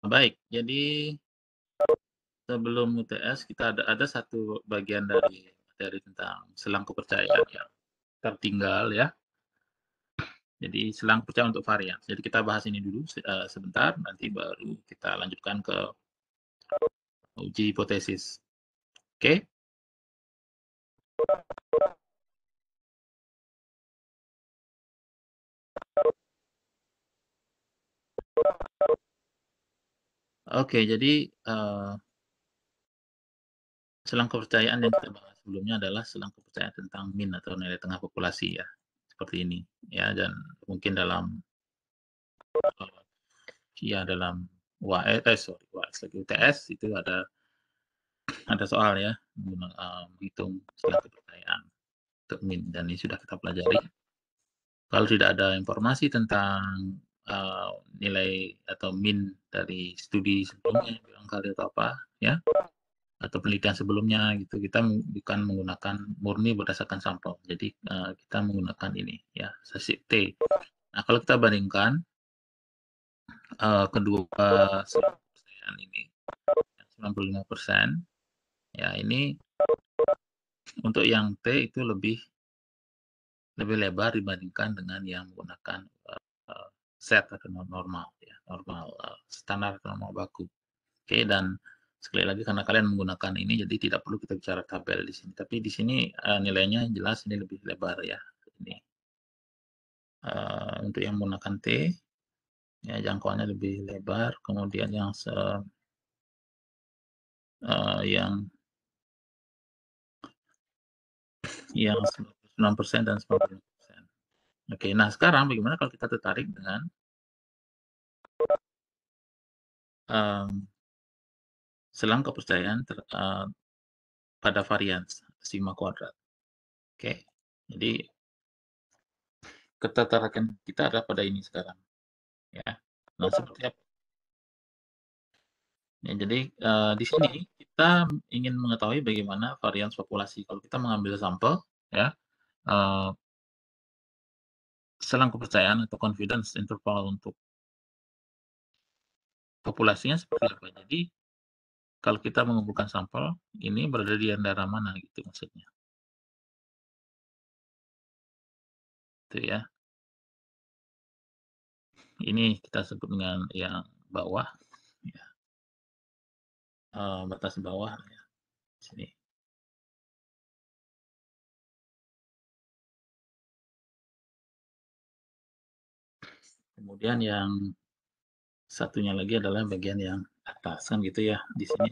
Baik, jadi sebelum UTS kita ada satu bagian dari materi tentang selang kepercayaan yang tertinggal ya. Jadi selang percaya untuk varian. Jadi kita bahas ini dulu sebentar, nanti baru kita lanjutkan ke uji hipotesis. Oke? Oke, jadi selang kepercayaan yang kita bahas sebelumnya adalah selang kepercayaan tentang mean atau nilai tengah populasi ya. Seperti ini ya, dan mungkin dalam dalam UTS itu ada soal ya, menghitung selang kepercayaan untuk mean, dan ini sudah kita pelajari. Kalau tidak ada informasi tentang nilai atau mean dari studi sebelumnya, barangkali atau apa ya, atau penelitian sebelumnya gitu, kita bukan menggunakan murni berdasarkan sampel. Jadi kita menggunakan ini ya, sesi T. Nah, kalau kita bandingkan kedua persen ini 95%, ya ini untuk yang T itu lebih lebar dibandingkan dengan yang menggunakan set atau normal ya, normal standar atau normal baku. Oke, dan sekali lagi karena kalian menggunakan ini jadi tidak perlu kita bicara tabel di sini. Tapi di sini nilainya jelas ini lebih lebar ya. Ini untuk yang menggunakan T ya jangkauannya lebih lebar, kemudian yang yang 96% dan 95%. Oke, nah sekarang bagaimana kalau kita tertarik dengan selang kepercayaan pada varian sigma kuadrat. Oke, jadi ketertarikan kita adalah pada ini sekarang ya. Nah, seperti apa? Ya, jadi di sini kita ingin mengetahui bagaimana varians populasi. Kalau kita mengambil sampel ya, selang kepercayaan atau confidence interval untuk populasinya seperti apa. Jadi kalau kita mengumpulkan sampel, ini berada di antara mana gitu maksudnya. Itu ya. Ini kita sebut dengan yang bawah ya. Batas bawah ya. Sini. Kemudian yang satunya lagi adalah bagian yang atas kan gitu ya di sini.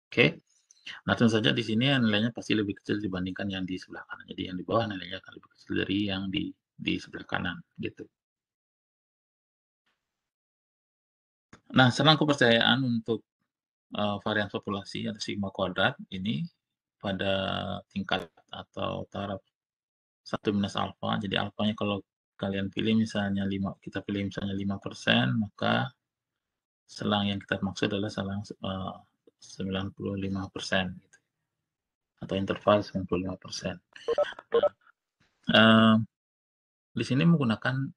Oke. Nah, tentu saja di sini nilainya pasti lebih kecil dibandingkan yang di sebelah kanan. Jadi yang di bawah nilainya akan lebih kecil dari yang di sebelah kanan gitu. Nah, selang kepercayaan untuk varian populasi atau sigma kuadrat ini pada tingkat atau taraf 1 minus alfa. Jadi alfanya kalau kalian pilih misalnya 5, kita pilih misalnya 5%, maka selang yang kita maksud adalah selang 95% gitu. Atau interval 95%. Nah, di sini menggunakan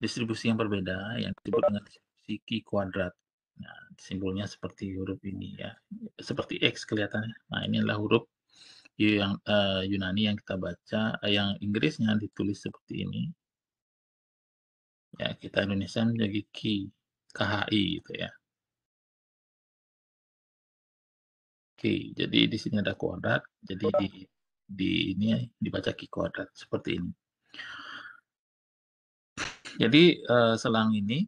distribusi yang berbeda yang disebut dengan distribusi Q kuadrat. Nah, simbolnya seperti huruf ini ya, seperti X kelihatannya. Nah, ini adalah huruf yang Yunani yang kita baca, yang Inggrisnya ditulis seperti ini. Ya, kita Indonesia menjadi KHI gitu ya. Oke, jadi di sini ada kuadrat, jadi di ini dibaca Q kuadrat seperti ini. Jadi selang ini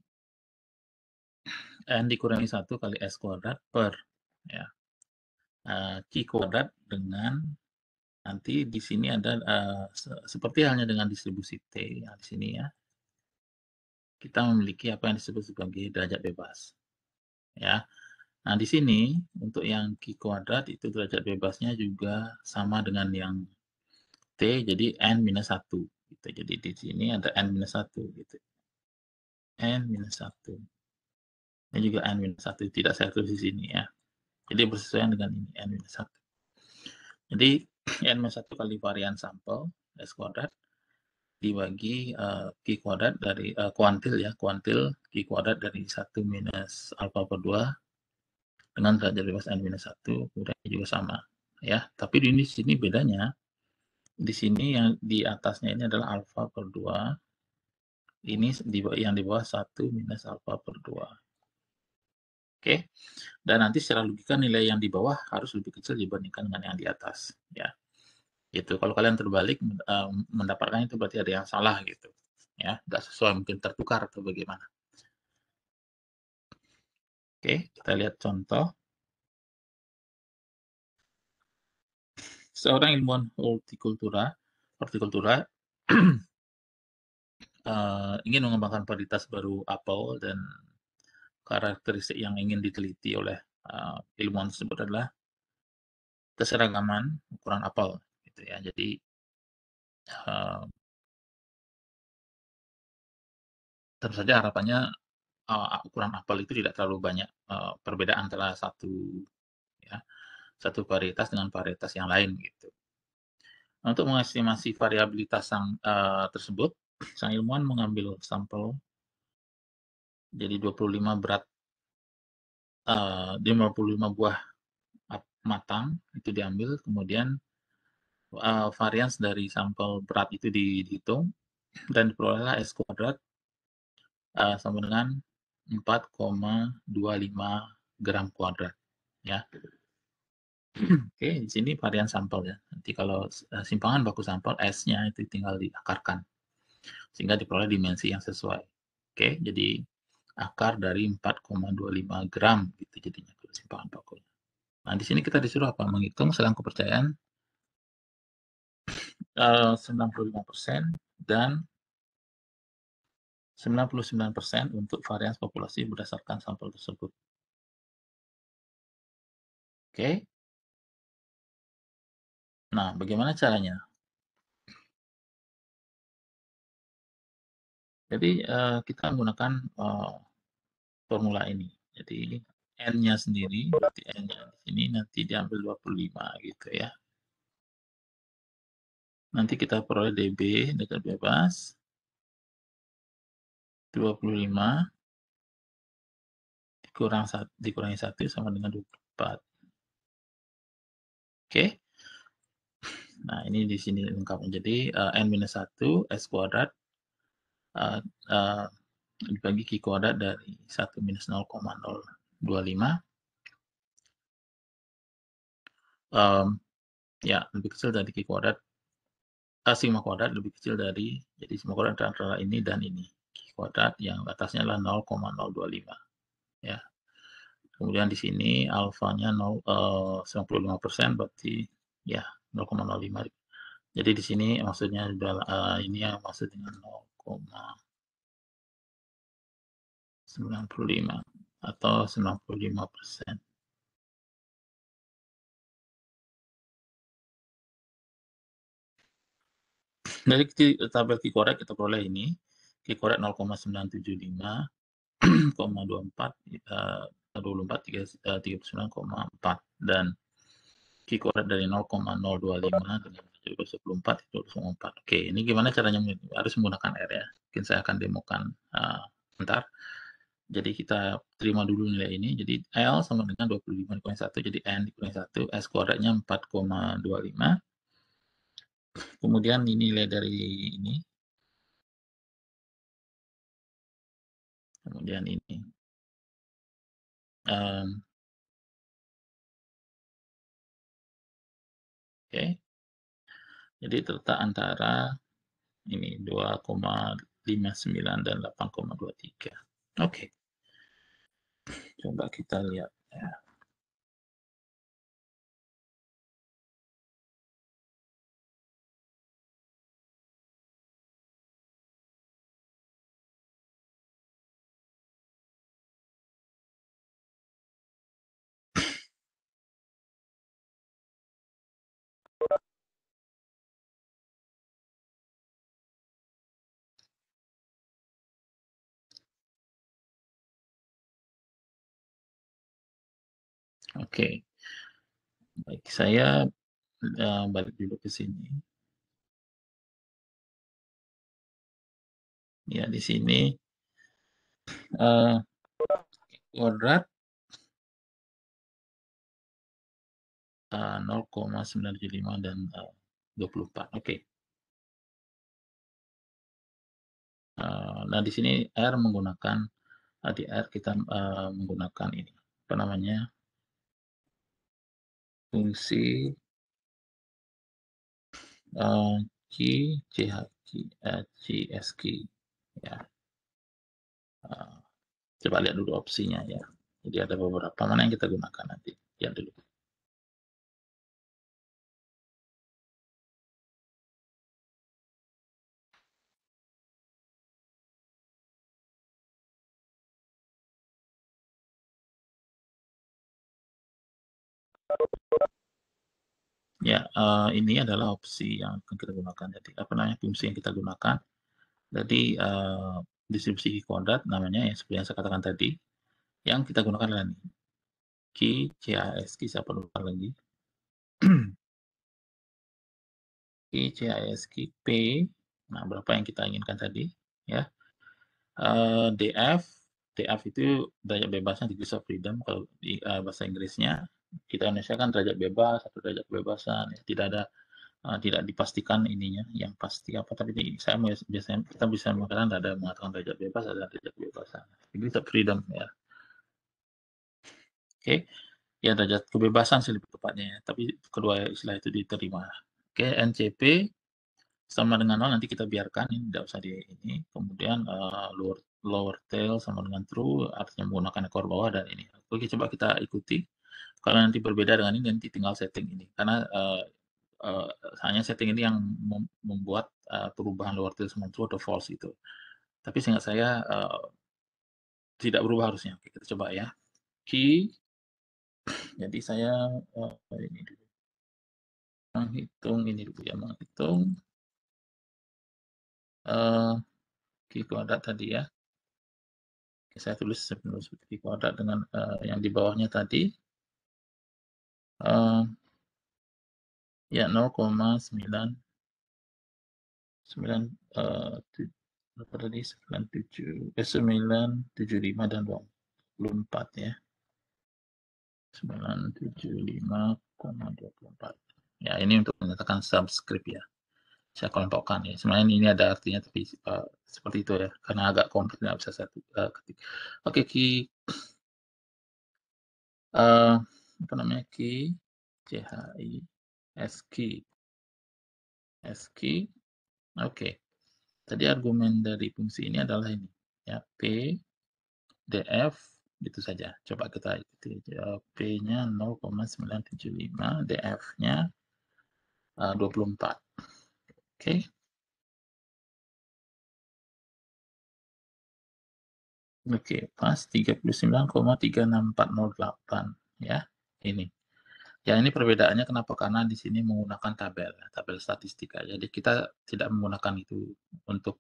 n dikurangi 1 kali s kuadrat per ya Q kuadrat dengan nanti di sini ada seperti halnya dengan distribusi T ya, di sini ya. Kita memiliki apa yang disebut sebagai derajat bebas. Ya. Nah, di sini untuk yang Q kuadrat itu derajat bebasnya juga sama dengan yang T, jadi N minus 1. Gitu. Jadi di sini ada N minus 1. Gitu. N minus 1. Ini juga N minus 1. Tidak saya tulis di sini ya. Jadi bersesuaian dengan ini, N minus 1. Jadi N minus 1 kali varian sampel, S kuadrat, dibagi, Q kuadrat dari, kuantil ya, kuantil Q kuadrat dari 1 minus alfa per 2 dengan derajat bebas n minus 1, kemudian juga sama, ya. Tapi di sini bedanya, di sini yang di atasnya ini adalah alfa per 2, ini yang di bawah 1 minus alfa per 2. Oke? Dan nanti secara logika nilai yang di bawah harus lebih kecil dibandingkan dengan yang di atas, ya. Gitu. Kalau kalian terbalik, mendapatkan itu berarti ada yang salah gitu, ya. Nggak sesuai, mungkin tertukar atau bagaimana. Oke, kita lihat contoh. Seorang ilmuwan hortikultura ingin mengembangkan varietas baru apel dan karakteristik yang ingin diteliti oleh ilmuwan tersebut adalah keseragaman ukuran apel, gitu ya. Jadi uh, tentu saja harapannya ukuran apel itu tidak terlalu banyak perbedaan antara ya, satu varietas dengan varietas yang lain gitu. Untuk mengestimasi variabilitas tersebut, sang ilmuwan mengambil sampel jadi 25 berat 55 buah matang itu diambil, kemudian varians dari sampel berat itu dihitung dan diperolehlah S kuadrat sama dengan 4,25 gram kuadrat ya. Oke, di sini varian sampel ya. Nanti kalau simpangan baku sampel S-nya itu tinggal diakarkan sehingga diperoleh dimensi yang sesuai. Oke, jadi akar dari 4,25 gram gitu jadinya kalau simpangan bakunya. Nah, di sini kita disuruh apa? Menghitung selang kepercayaan 95% dan 99% untuk varians populasi berdasarkan sampel tersebut. Oke. Nah, bagaimana caranya? Jadi, kita menggunakan, formula ini. Jadi, N-nya sendiri, berarti N-nya di sini nanti diambil 25 gitu ya. Nanti kita peroleh dB, derajat bebas, 25 dikurangi 1 sama dengan 24. Oke. Nah, ini di sini lengkap. Jadi, N-1 S kuadrat uh, uh, dibagi Q kuadrat dari 1 minus 0,025 ya lebih kecil dari Q kuadrat sigma kuadrat lebih kecil dari, jadi sigma kuadrat antara ini dan ini, Q kuadrat yang atasnya adalah 0,025 ya. Kemudian di sini alfanya 95% berarti ya 0,05. Jadi di sini maksudnya ini yang maksud dengan 0,95 atau 95%. Dari tabel Q kuadrat kita peroleh ini, Q kuadrat 0,975, 0,24, 24, 39,4 dan Q kuadrat dari 0,025 dengan 24 itu 24. Oke, ini gimana caranya? Harus menggunakan R ya. Mungkin saya akan demokan bentar. Jadi kita terima dulu nilai ini. Jadi L sama dengan 25 dikurangi 1, jadi N dikurangi 1, S kuadratnya 4,25. Kemudian ini nilai dari ini. Kemudian ini. Oke. Jadi terletak antara ini 2,59 dan 8,23. Oke. Coba kita lihat ya. Oke. Baik, saya balik dulu ke sini. Ya, di sini kuadrat 0,975 dan 24. Oke. Nah, di sini R menggunakan di R kita menggunakan ini apa namanya, fungsi Q CSQ ya. Coba lihat dulu opsinya ya. Jadi ada beberapa, mana yang kita gunakan nanti. Lihat dulu. Ya, ini adalah opsi yang akan kita gunakan. Jadi apa namanya, fungsi yang kita gunakan. Jadi distribusi kuadrat namanya yang seperti yang saya katakan tadi. Yang kita gunakan adalah ini. Q, CASQ, saya perlu lagi. Q, CASQ, P. Nah, berapa yang kita inginkan tadi, ya. DF, DF itu derajat bebasnya degrees of freedom kalau di bahasa Inggrisnya. Kita Indonesia kan derajat bebas atau derajat kebebasan, ya. Tidak ada tidak dipastikan ininya yang pasti apa, tapi ini saya biasanya kita bisa mengatakan ada mengatakan derajat bebas, ada derajat kebebasan, degrees of freedom ya. Oke, ya derajat kebebasan sih lebih tepatnya ya, tapi kedua istilah itu diterima. Oke, NCP sama dengan 0 nanti kita biarkan, ini tidak usah di ini. Kemudian lower tail sama dengan true, artinya menggunakan ekor bawah dan ini. Oke, coba kita ikuti. Kalau nanti berbeda dengan ini, nanti tinggal setting ini. Karena hanya setting ini yang membuat perubahan lower tail sama true atau false itu. Tapi seingat saya tidak berubah harusnya. Oke, kita coba ya. Key. Jadi saya ini dulu. Menghitung ini dulu ya, menghitung key kuadrat tadi ya. Oke, saya tulis seperti kuadrat dengan yang di bawahnya tadi. Ya 0,9 berapa tadi 975 dan 24 ya. 975,24. Ya, ini untuk menyatakan subscript ya. Saya kelompokkan ya. Sebenarnya ini ada artinya tapi seperti itu ya. Karena agak kompleks nggak bisa saya ketik. Oke, apa namanya, key CHI SQ SQ. Oke. Tadi argumen dari fungsi ini adalah ini ya, P DF gitu saja. Coba kita ikuti. P-nya 0,975, DF-nya 24. Oke. Oke, pas 39,36408 ya. Ini. Ya, ini perbedaannya kenapa? Karena di sini menggunakan tabel statistika. Jadi kita tidak menggunakan itu untuk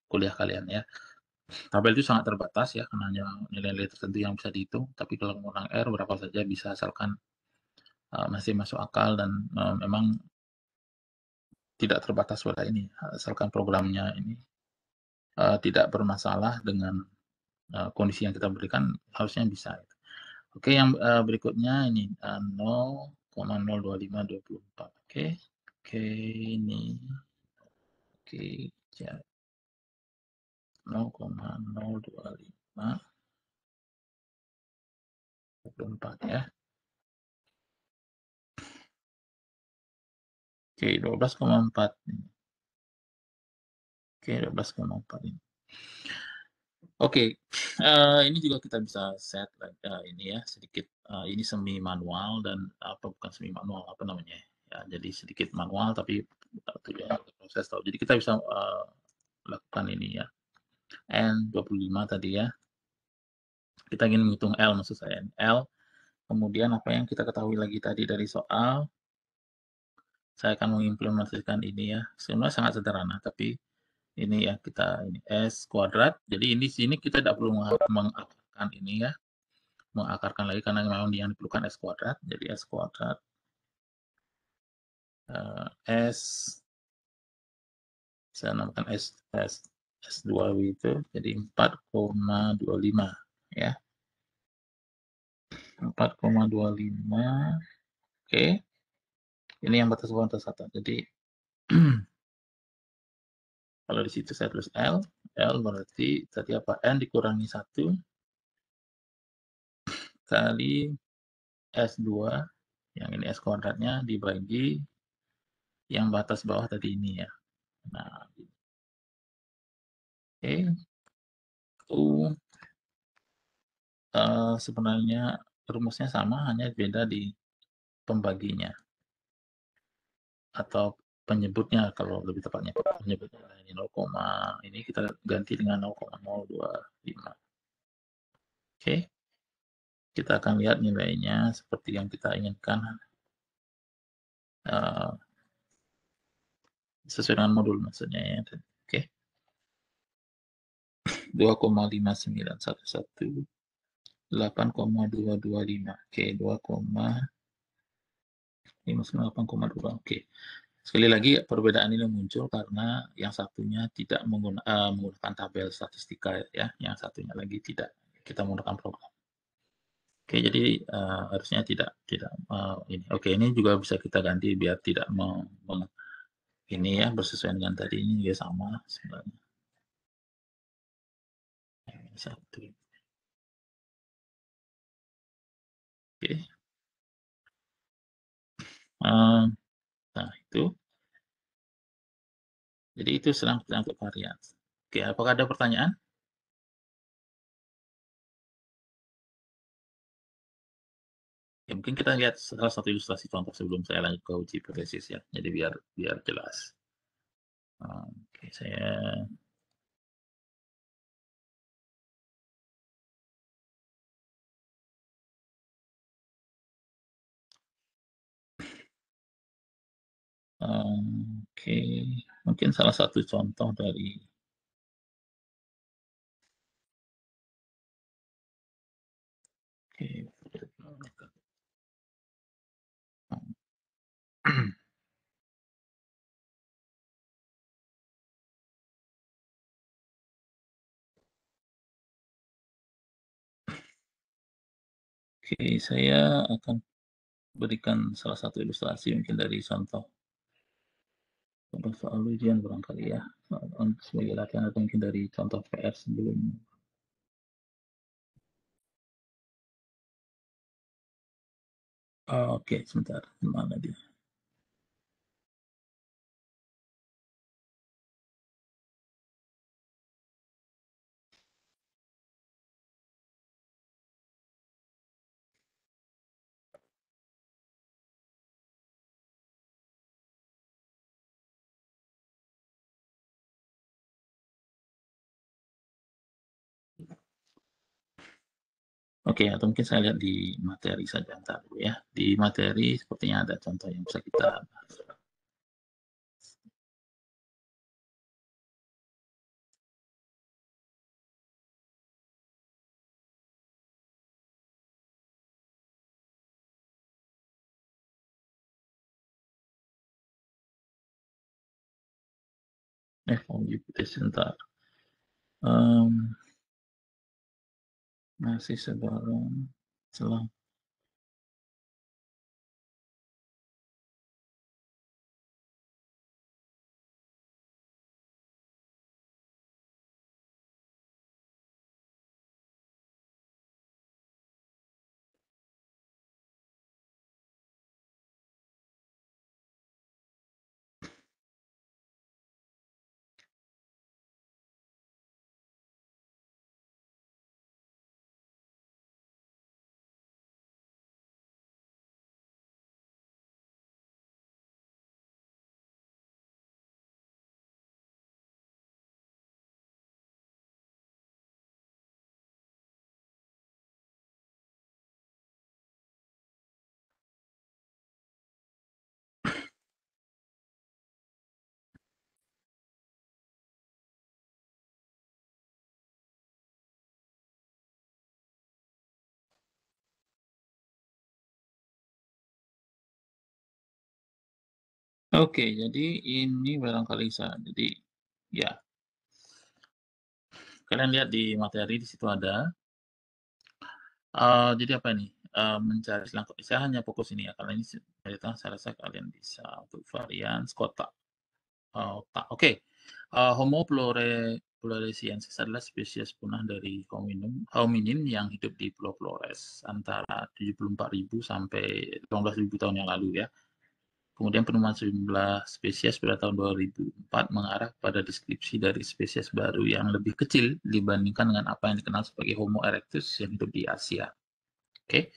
kuliah kalian ya. Tabel itu sangat terbatas ya, karena hanya nilai-nilai tertentu yang bisa dihitung. Tapi kalau menggunakan R berapa saja bisa, asalkan masih masuk akal dan memang tidak terbatas pada ini, asalkan programnya ini tidak bermasalah dengan kondisi yang kita berikan, harusnya bisa. Oke, yang berikutnya ini 0,02524. Oke, ini oke, 0,02524 ya. Oke, 12,4. Oke, 12,4 ini. Oke, ini juga kita bisa set ini ya sedikit, ini semi manual dan apa bukan semi manual, apa namanya ya, jadi sedikit manual tapi tujuannya untuk proses tahu. Jadi kita bisa lakukan ini ya, N25 tadi ya. Kita ingin menghitung L, maksud saya L. Kemudian apa yang kita ketahui lagi tadi dari soal, saya akan mengimplementasikan ini ya. Sebenarnya sangat sederhana, tapi ini ya kita ini S kuadrat. Jadi ini sini kita tidak perlu mengakarkan ini ya, mengakarkan lagi karena memang yang diperlukan S kuadrat. Jadi S kuadrat S, saya namakan S S2 itu jadi 4,25 ya. 4,25. Oke. Ini yang batas bawah batas atas. Jadi kalau di situ saya tulis L berarti tadi apa? N dikurangi 1 kali S2, yang ini S kuadratnya dibagi yang batas bawah tadi ini ya. Nah, oke. U sebenarnya rumusnya sama, hanya beda di pembaginya atau penyebutnya kalau lebih tepatnya. Penyebutnya ini 0, ini kita ganti dengan 0,025. Oke. Kita akan lihat nilainya seperti yang kita inginkan. Sesuai dengan modul maksudnya ya. Oke. 2,5911, 8,225. Oke, 2,58,2. Oke. Sekali lagi perbedaan ini muncul karena yang satunya tidak menggunakan tabel statistika ya, yang satunya lagi tidak. Kita menggunakan program. Oke, jadi harusnya tidak ini. Oke, ini juga bisa kita ganti biar tidak ini ya bersesuaian dengan tadi, ini dia sama sebenarnya. Satu. Oke. Nah, itu. Jadi itu serang untuk varian. Oke, apakah ada pertanyaan? Ya, mungkin kita lihat salah satu ilustrasi contoh sebelum saya lanjut ke uji hipotesis ya. Jadi biar jelas. Oke, saya oke, mungkin salah satu contoh dari oke. Oke, saya akan berikan salah satu ilustrasi mungkin dari contoh soal ujian barangkali ya, sebagai latihan atau mungkin dari contoh PR sebelum. Oke, sebentar, mana dia? Oke, atau mungkin saya lihat di materi saja ntar dulu ya. Di materi sepertinya ada contoh yang bisa kita bahas. Volume sebentar. Masih sebarang selang. Oke, jadi ini barangkali saya. Jadi ya, kalian lihat di materi di situ ada. Jadi apa ini, mencari selangkap saya hanya fokus ini ya, karena ini saya rasa kalian bisa untuk varians kotak, otak. Oke, Homo floresiensis adalah spesies punah dari hominin yang hidup di Pulau Flores antara 74.000 sampai 18.000 tahun yang lalu ya. Kemudian penemuan sejumlah spesies pada tahun 2004 mengarah pada deskripsi dari spesies baru yang lebih kecil dibandingkan dengan apa yang dikenal sebagai Homo erectus yang hidup di Asia. Oke,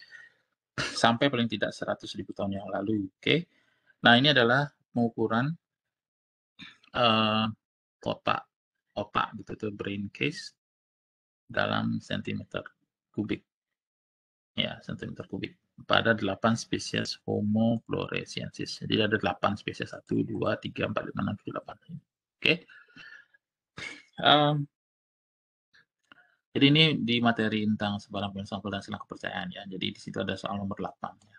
sampai paling tidak 100.000 tahun yang lalu. Oke, nah ini adalah pengukuran kotak otak gitu tuh, brain case dalam sentimeter kubik. Ya, sentimeter kubik pada 8 spesies Homo floresiensis. Jadi ada 8 spesies, 1, 2, 3, 4, 5, 6, 7, 8. Oke. Jadi ini di materi tentang sebarang sampel dan selang kepercayaan ya. Jadi di situ ada soal nomor 8 ya.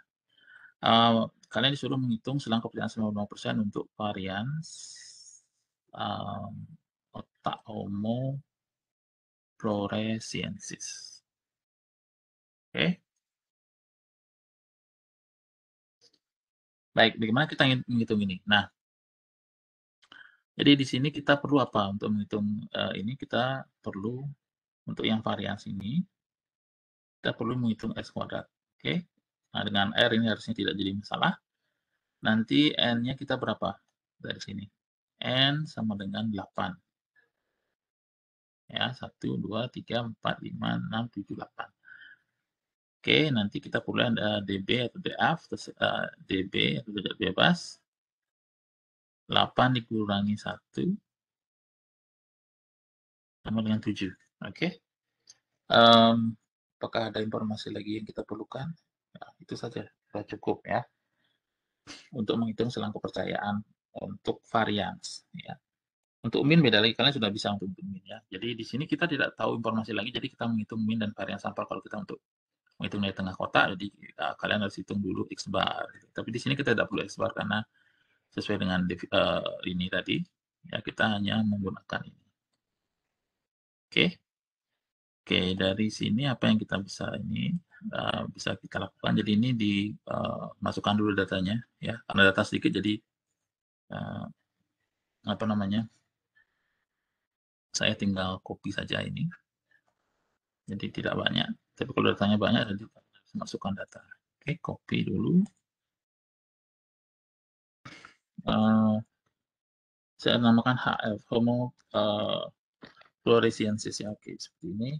Kalian disuruh menghitung selang kepercayaan 95% untuk varian otak Homo floresiensis. Oke. Baik, bagaimana kita menghitung ini? Nah, jadi di sini kita perlu apa untuk menghitung ini? Kita perlu untuk yang varians ini, kita perlu menghitung X kuadrat. Oke. Nah, dengan R ini harusnya tidak jadi masalah. Nanti N-nya kita berapa? Dari sini. N sama dengan 8. Ya, 1, 2, 3, 4, 5, 6, 7, 8. Oke, nanti kita perlu ada DB atau DF, terus DB atau tidak bebas. 8 dikurangi 1 sama dengan 7. Oke. Apakah ada informasi lagi yang kita perlukan? Nah, itu saja, sudah cukup ya untuk menghitung selang kepercayaan untuk varians ya. Untuk min beda lagi, kalian sudah bisa untuk min ya. Jadi di sini kita tidak tahu informasi lagi, jadi kita menghitung min dan varian sampel kalau kita untuk menghitung dari tengah kotak, jadi kalian harus hitung dulu X bar. Tapi di sini kita tidak perlu X bar karena sesuai dengan ini tadi, ya kita hanya menggunakan ini. Oke. Oke, dari sini apa yang kita bisa ini bisa kita lakukan. Jadi ini dimasukkan dulu datanya ya, karena data sedikit jadi apa namanya? Saya tinggal copy saja ini. Jadi tidak banyak. Tapi kalau datanya banyak, jadi harus masukkan data. Oke, copy dulu. Saya namakan HF, Homo floresiensis ya. Oke, seperti ini.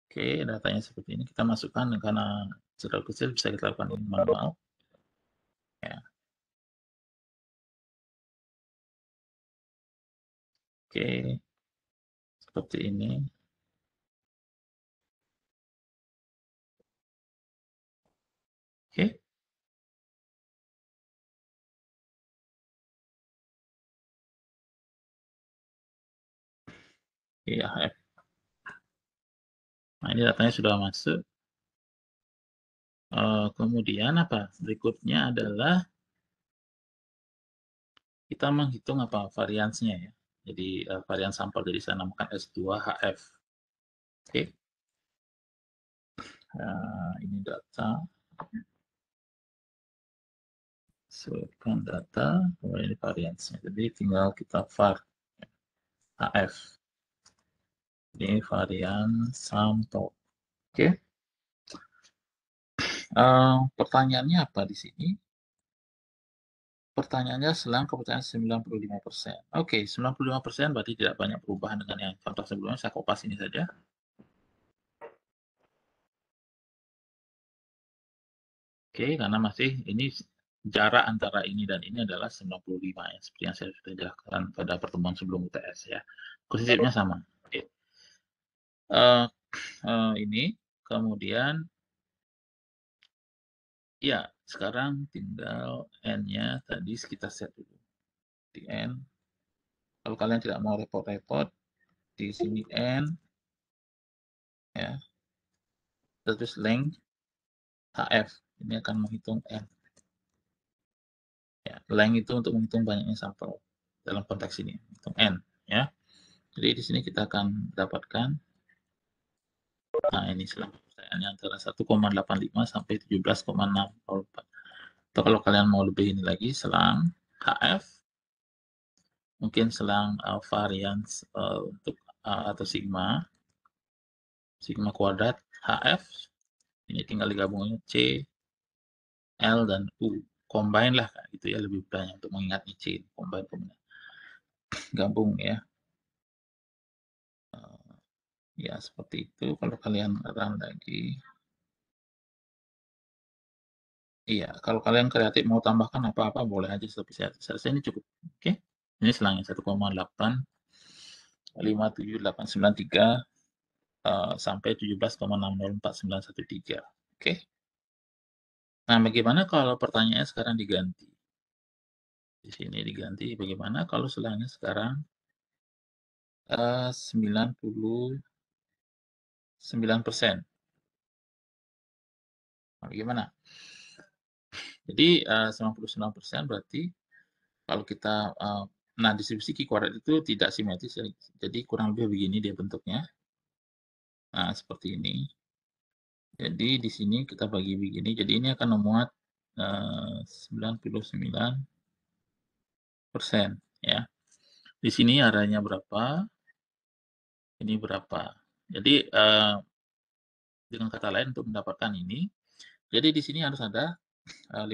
Oke, datanya seperti ini. Kita masukkan karena terlalu kecil bisa kita lakukan ini manual. Ya. Oke, seperti ini. Oke. Iya, HF. Nah, ini datanya sudah masuk. Kemudian apa? Berikutnya adalah kita menghitung apa variansnya ya. Jadi varian sampel, jadi saya namakan S2HF. Oke. Ini data. Sesuaikan data, kemudian ini variansnya. Jadi tinggal kita var HF. Ini varian sampel. Oke. Pertanyaannya apa di sini? Pertanyaannya selang kepercayaan 95%. Oke, 95% berarti tidak banyak perubahan dengan yang contoh sebelumnya. Saya kopas ini saja. Oke, karena masih ini jarak antara ini dan ini adalah 95 ya, seperti yang saya sudah jelaskan pada pertemuan sebelum UTS ya. Prinsipnya sama. Oke. Ini kemudian ya, sekarang tinggal N-nya tadi kita set dulu. Di N. Kalau kalian tidak mau repot-repot, di sini N. Ya. Terus length HF. Ini akan menghitung N. Ya, length itu untuk menghitung banyaknya sampel. Dalam konteks ini, hitung N. Ya. Jadi di sini kita akan dapatkan, nah ini selang kepercayaannya antara 1,85 sampai 17,604. Atau kalau kalian mau lebih ini lagi, selang HF, mungkin selang varians untuk atau sigma kuadrat HF, ini tinggal digabungin C, L, dan U. Combine lah, gitu ya, lebih mudahnya untuk mengingat C. Combine, gabung ya. Ya, seperti itu. Kalau kalian run lagi. Iya, kalau kalian kreatif mau tambahkan apa-apa, boleh aja. Tapi saya ini cukup. Oke. Ini selangnya 1,857,893 sampai 17,604913. Oke. Nah, bagaimana kalau pertanyaannya sekarang diganti? Di sini diganti, bagaimana kalau selangnya sekarang 99%? Nah, bagaimana? Jadi 99% berarti kalau kita nah distribusi Q kuadrat itu tidak simetris ya. Jadi kurang lebih begini dia bentuknya. Nah, seperti ini. Jadi di sini kita bagi begini. Jadi ini akan memuat 99% ya. Di sini arahnya berapa? Ini berapa? Jadi dengan kata lain untuk mendapatkan ini, jadi di sini harus ada 5%,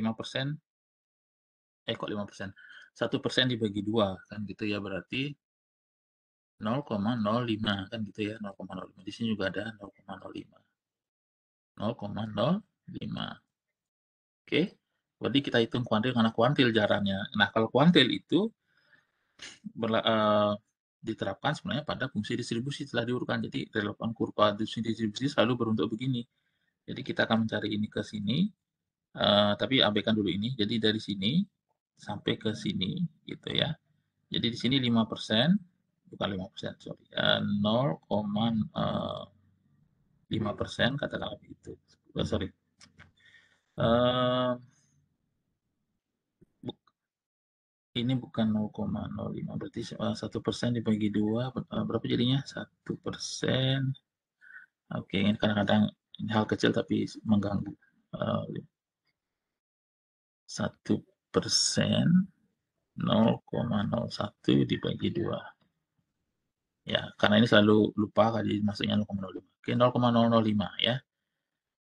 kok 5%? 1% dibagi 2 kan gitu ya, berarti 0,05 kan gitu ya, 0,05. Di sini juga ada 0,05. 0,05. Oke, berarti kita hitung kuantil karena kuantil jaraknya. Nah, kalau kuantil itu diterapkan sebenarnya pada fungsi distribusi setelah diurutkan. Jadi relevan kurva distribusi selalu berbentuk begini. Jadi kita akan mencari ini ke sini, tapi abaikan dulu ini. Jadi dari sini sampai ke sini gitu ya. Jadi di sini 5%, bukan 5%, sorry, 0,5% katakanlah begitu. Sorry. Ini bukan 0,05, berarti 1% dibagi 2, berapa jadinya? 1%. Oke, ini kadang-kadang ini hal kecil tapi mengganggu. 1% 0,01 dibagi 2. Ya, karena ini selalu lupa jadi maksudnya 0,05. Oke, 0,005 ya.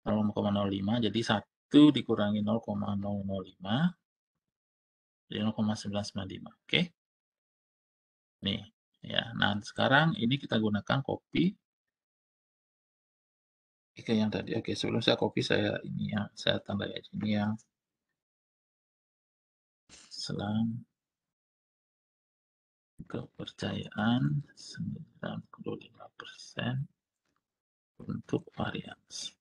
0,05 jadi 1 dikurangi 0,005 jadi 0,995. Oke. Nih, ya. Nah, sekarang ini kita gunakan copy. Oke, yang tadi. Oke, sebelum saya copy saya ini ya, saya tambah aja ini yang selang kepercayaan 95% untuk varians.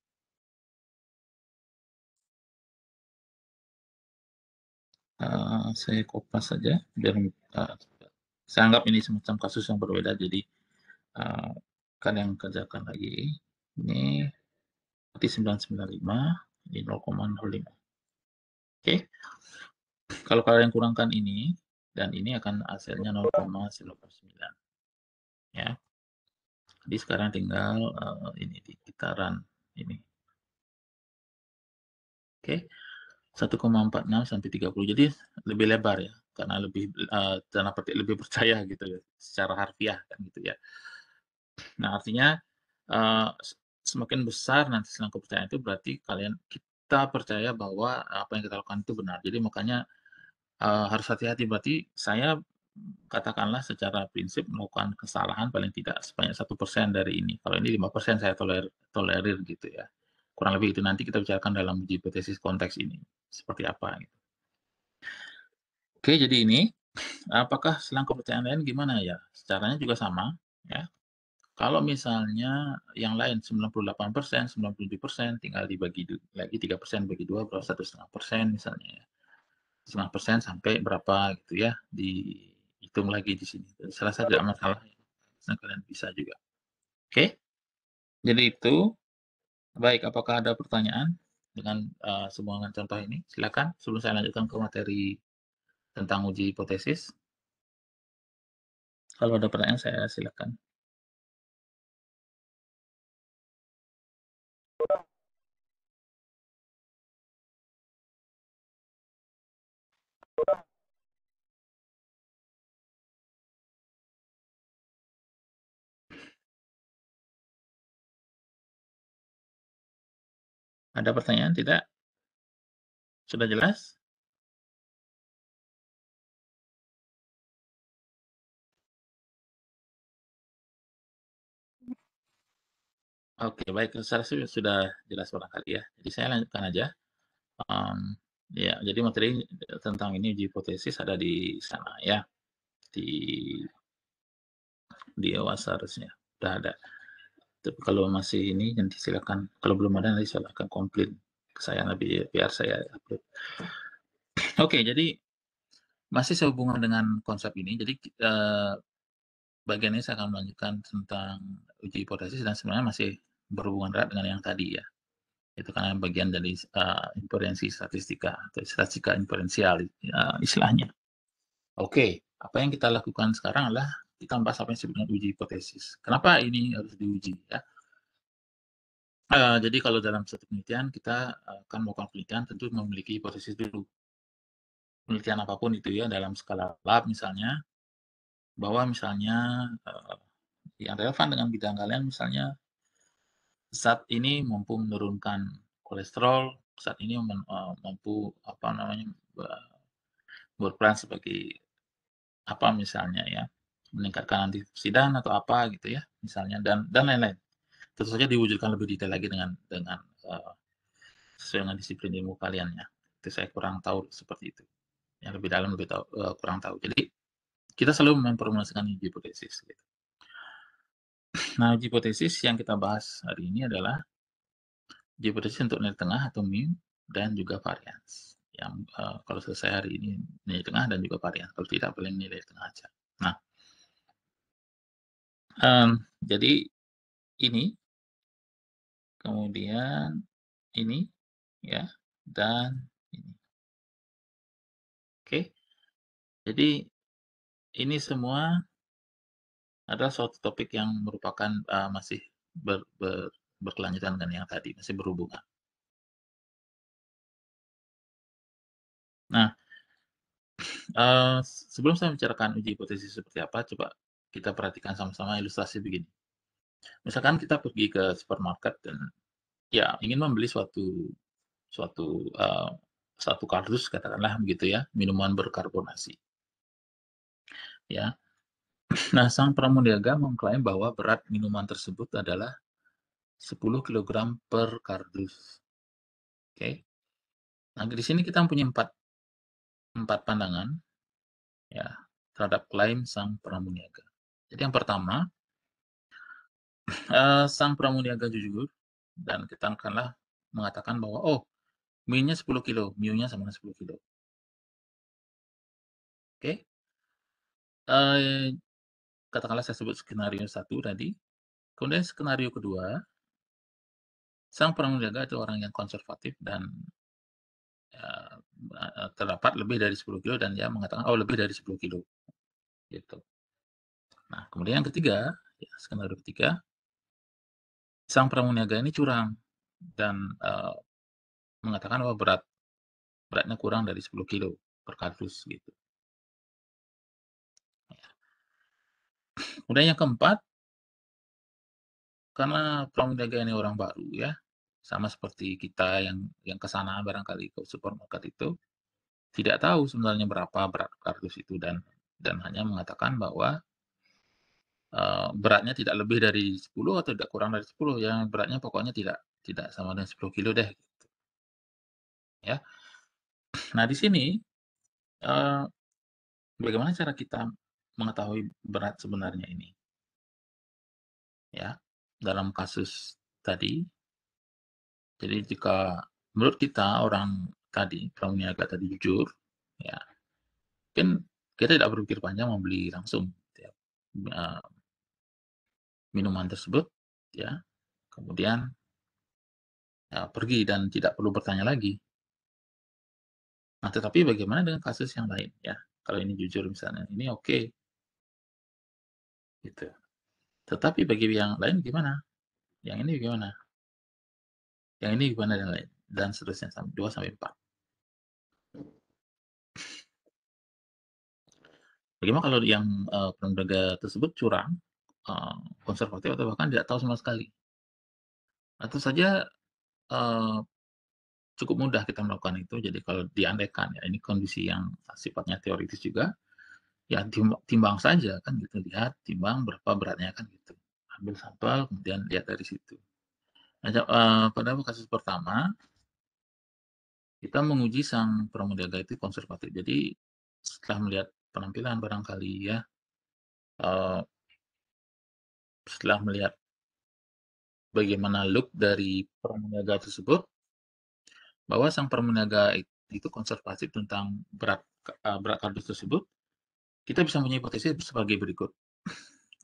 Saya kopas saja biar saya anggap ini semacam kasus yang berbeda, jadi kan yang kerjakan lagi ini berarti 995 ini 0,05. Oke, kalau kalian kurangkan ini dan ini akan hasilnya 0,99 ya. Jadi sekarang tinggal ini di kitaran ini. Oke, 1,46 sampai 30. Jadi lebih lebar ya, karena lebih tanda petik lebih percaya gitu ya, secara harfiah kan gitu ya. Nah, artinya semakin besar nanti selang kepercayaan itu berarti kita percaya bahwa apa yang kita lakukan itu benar. Jadi makanya harus hati-hati. Berarti saya katakanlah secara prinsip melakukan kesalahan paling tidak sebanyak 1% dari ini. Kalau ini 5% saya tolerir gitu ya. Kurang lebih itu nanti kita bicarakan dalam uji hipotesis konteks ini. Seperti apa gitu. Oke, jadi ini apakah selang kepercayaan lain gimana ya? Caranya juga sama ya. Kalau misalnya yang lain 98%, 97%, tinggal dibagi lagi 3% bagi 2 berapa 1,5% misalnya ya. 1,5% sampai berapa gitu ya, dihitung lagi di sini. Saya rasa tidak masalah, nah, kalian bisa juga. Oke, jadi itu. Baik, apakah ada pertanyaan dengan semua contoh ini? Silakan sebelum saya lanjutkan ke materi tentang uji hipotesis. Kalau ada pertanyaan saya silakan. Ada pertanyaan tidak? Sudah jelas? Oke, baik, saya rasa sudah jelas barangkali ya. Jadi saya lanjutkan aja. Mmm, ya, jadi materi tentang ini uji hipotesis ada di sana ya, di OAS harusnya, udah ada. Tapi kalau masih ini nanti silakan, kalau belum ada nanti silakan komplain ke saya lebih biar saya upload. Oke, jadi masih sehubungan dengan konsep ini, jadi, bagian ini saya akan melanjutkan tentang uji hipotesis dan sebenarnya masih berhubungan erat dengan yang tadi ya. Itu karena bagian dari, inferensi statistika atau statistika inferensial, istilahnya. Oke, apa yang kita lakukan sekarang adalah kita membahas apa yang disebut dengan uji hipotesis. Kenapa ini harus diuji ya? Jadi kalau dalam satu penelitian kita akan melakukan penelitian tentu memiliki hipotesis dulu. Penelitian apapun itu ya dalam skala lab misalnya, bahwa misalnya, yang relevan dengan bidang kalian misalnya zat ini mampu menurunkan kolesterol, zat ini mampu apa namanya, berperan sebagai apa misalnya ya, meningkatkan antioksidan atau apa gitu ya, misalnya dan lain-lain. Tentu saja diwujudkan lebih detail lagi dengan, sesuai dengan disiplin ilmu kalian ya. Itu saya kurang tahu seperti itu. Yang lebih dalam lebih tahu kurang tahu. Jadi kita selalu memformulasikan hipotesis gitu. Nah, hipotesis yang kita bahas hari ini adalah hipotesis untuk nilai tengah atau mean dan juga varians. Yang kalau selesai hari ini nilai tengah dan juga varian. Kalau tidak boleh nilai tengah aja. Nah, jadi ini, kemudian ini, ya, dan ini. Oke, jadi ini semua adalah suatu topik yang merupakan, masih ber ber berkelanjutan dengan yang tadi, masih berhubungan. Nah, sebelum saya membicarakan uji hipotesis seperti apa, coba kita perhatikan sama-sama ilustrasi begini. Misalkan kita pergi ke supermarket dan ya ingin membeli suatu suatu, eee, satu kardus katakanlah begitu ya, minuman berkarbonasi, ya. Nah, sang pramuniaga mengklaim bahwa berat minuman tersebut adalah 10 kilogram per kardus, oke. Nah, di sini kita punya empat pandangan ya terhadap klaim sang pramuniaga. Jadi yang pertama, sang pramuniaga jujur dan kita katakanlah mengatakan bahwa, "Oh, mie-nya 10 kilo, mie-nya sama dengan 10 kilo." Oke. Eee, Katakanlah saya sebut skenario satu tadi, kemudian skenario kedua, sang pramuniaga itu orang yang konservatif dan, eee terdapat lebih dari 10 kilo dan dia mengatakan, "Oh, lebih dari 10 kilo." Gitu. Nah, kemudian yang ketiga, ya skenario ketiga, sang pramuniaga ini curang dan, mengatakan bahwa beratnya kurang dari 10 kilo per kardus gitu. Kemudian yang keempat, karena pramuniaga ini orang baru ya, sama seperti kita yang ke sana barangkali ke supermarket itu, tidak tahu sebenarnya berapa berat kardus itu dan hanya mengatakan bahwa, beratnya tidak lebih dari 10 atau tidak kurang dari 10 ya, beratnya pokoknya tidak tidak sama dengan 10 kilo deh, ya. Nah di sini, eee, bagaimana cara kita mengetahui berat sebenarnya ini, ya? Dalam kasus tadi, jadi jika menurut kita orang tadi, pramuniaga tadi jujur, ya, mungkin kita tidak berpikir panjang membeli langsung, ya, eee, minuman tersebut, ya, kemudian, pergi dan tidak perlu bertanya lagi. Nah, tetapi bagaimana dengan kasus yang lain, ya? Kalau ini jujur misalnya, ini oke, gitu. Tetapi bagi yang lain gimana? Yang ini gimana? Yang ini gimana dan lain dan seterusnya 2 sampai 4. Bagaimana kalau yang, pengendara tersebut curang, konservatif atau bahkan tidak tahu sama sekali? Atau saja, eee, cukup mudah kita melakukan itu. Jadi kalau diandaikan ya, ini kondisi yang sifatnya teoritis juga, ya timbang saja kan gitu, lihat, timbang berapa beratnya kan gitu. Ambil sampel kemudian lihat dari situ. Nah, pada kasus pertama, kita menguji sang pramudiaga itu konservatif. Jadi setelah melihat penampilan barangkali ya, eee, setelah melihat bagaimana look dari pramuniaga tersebut, bahwa sang pramuniaga itu konservatif tentang berat kardus tersebut, kita bisa mempunyai hipotesis sebagai berikut,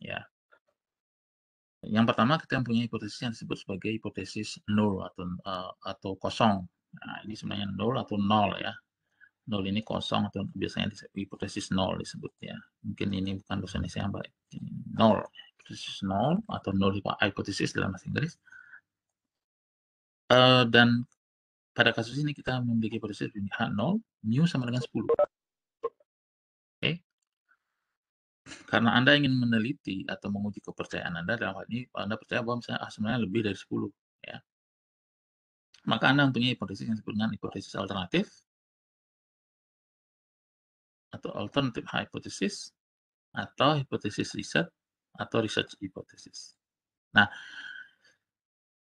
ya. Yang pertama kita mempunyai hipotesis yang disebut sebagai hipotesis nol atau kosong. Nah, ini sebenarnya nol atau nol ya. Nol ini kosong atau biasanya hipotesis nol disebut ya. Mungkin ini bukan bahasa Indonesia yang baik. Ini nol, hipotesis nol atau nol hipotesis dalam bahasa Inggris. Dan pada kasus ini kita memiliki hipotesis H0, mu sama dengan 10. Oke. Karena Anda ingin meneliti atau menguji kepercayaan Anda, dalam hal ini Anda percaya bahwa misalnya sebenarnya lebih dari 10 ya. Maka Anda mempunyai hipotesis yang disebut dengan hipotesis alternatif atau alternative hypothesis atau hipotesis riset atau research hypothesis. Nah,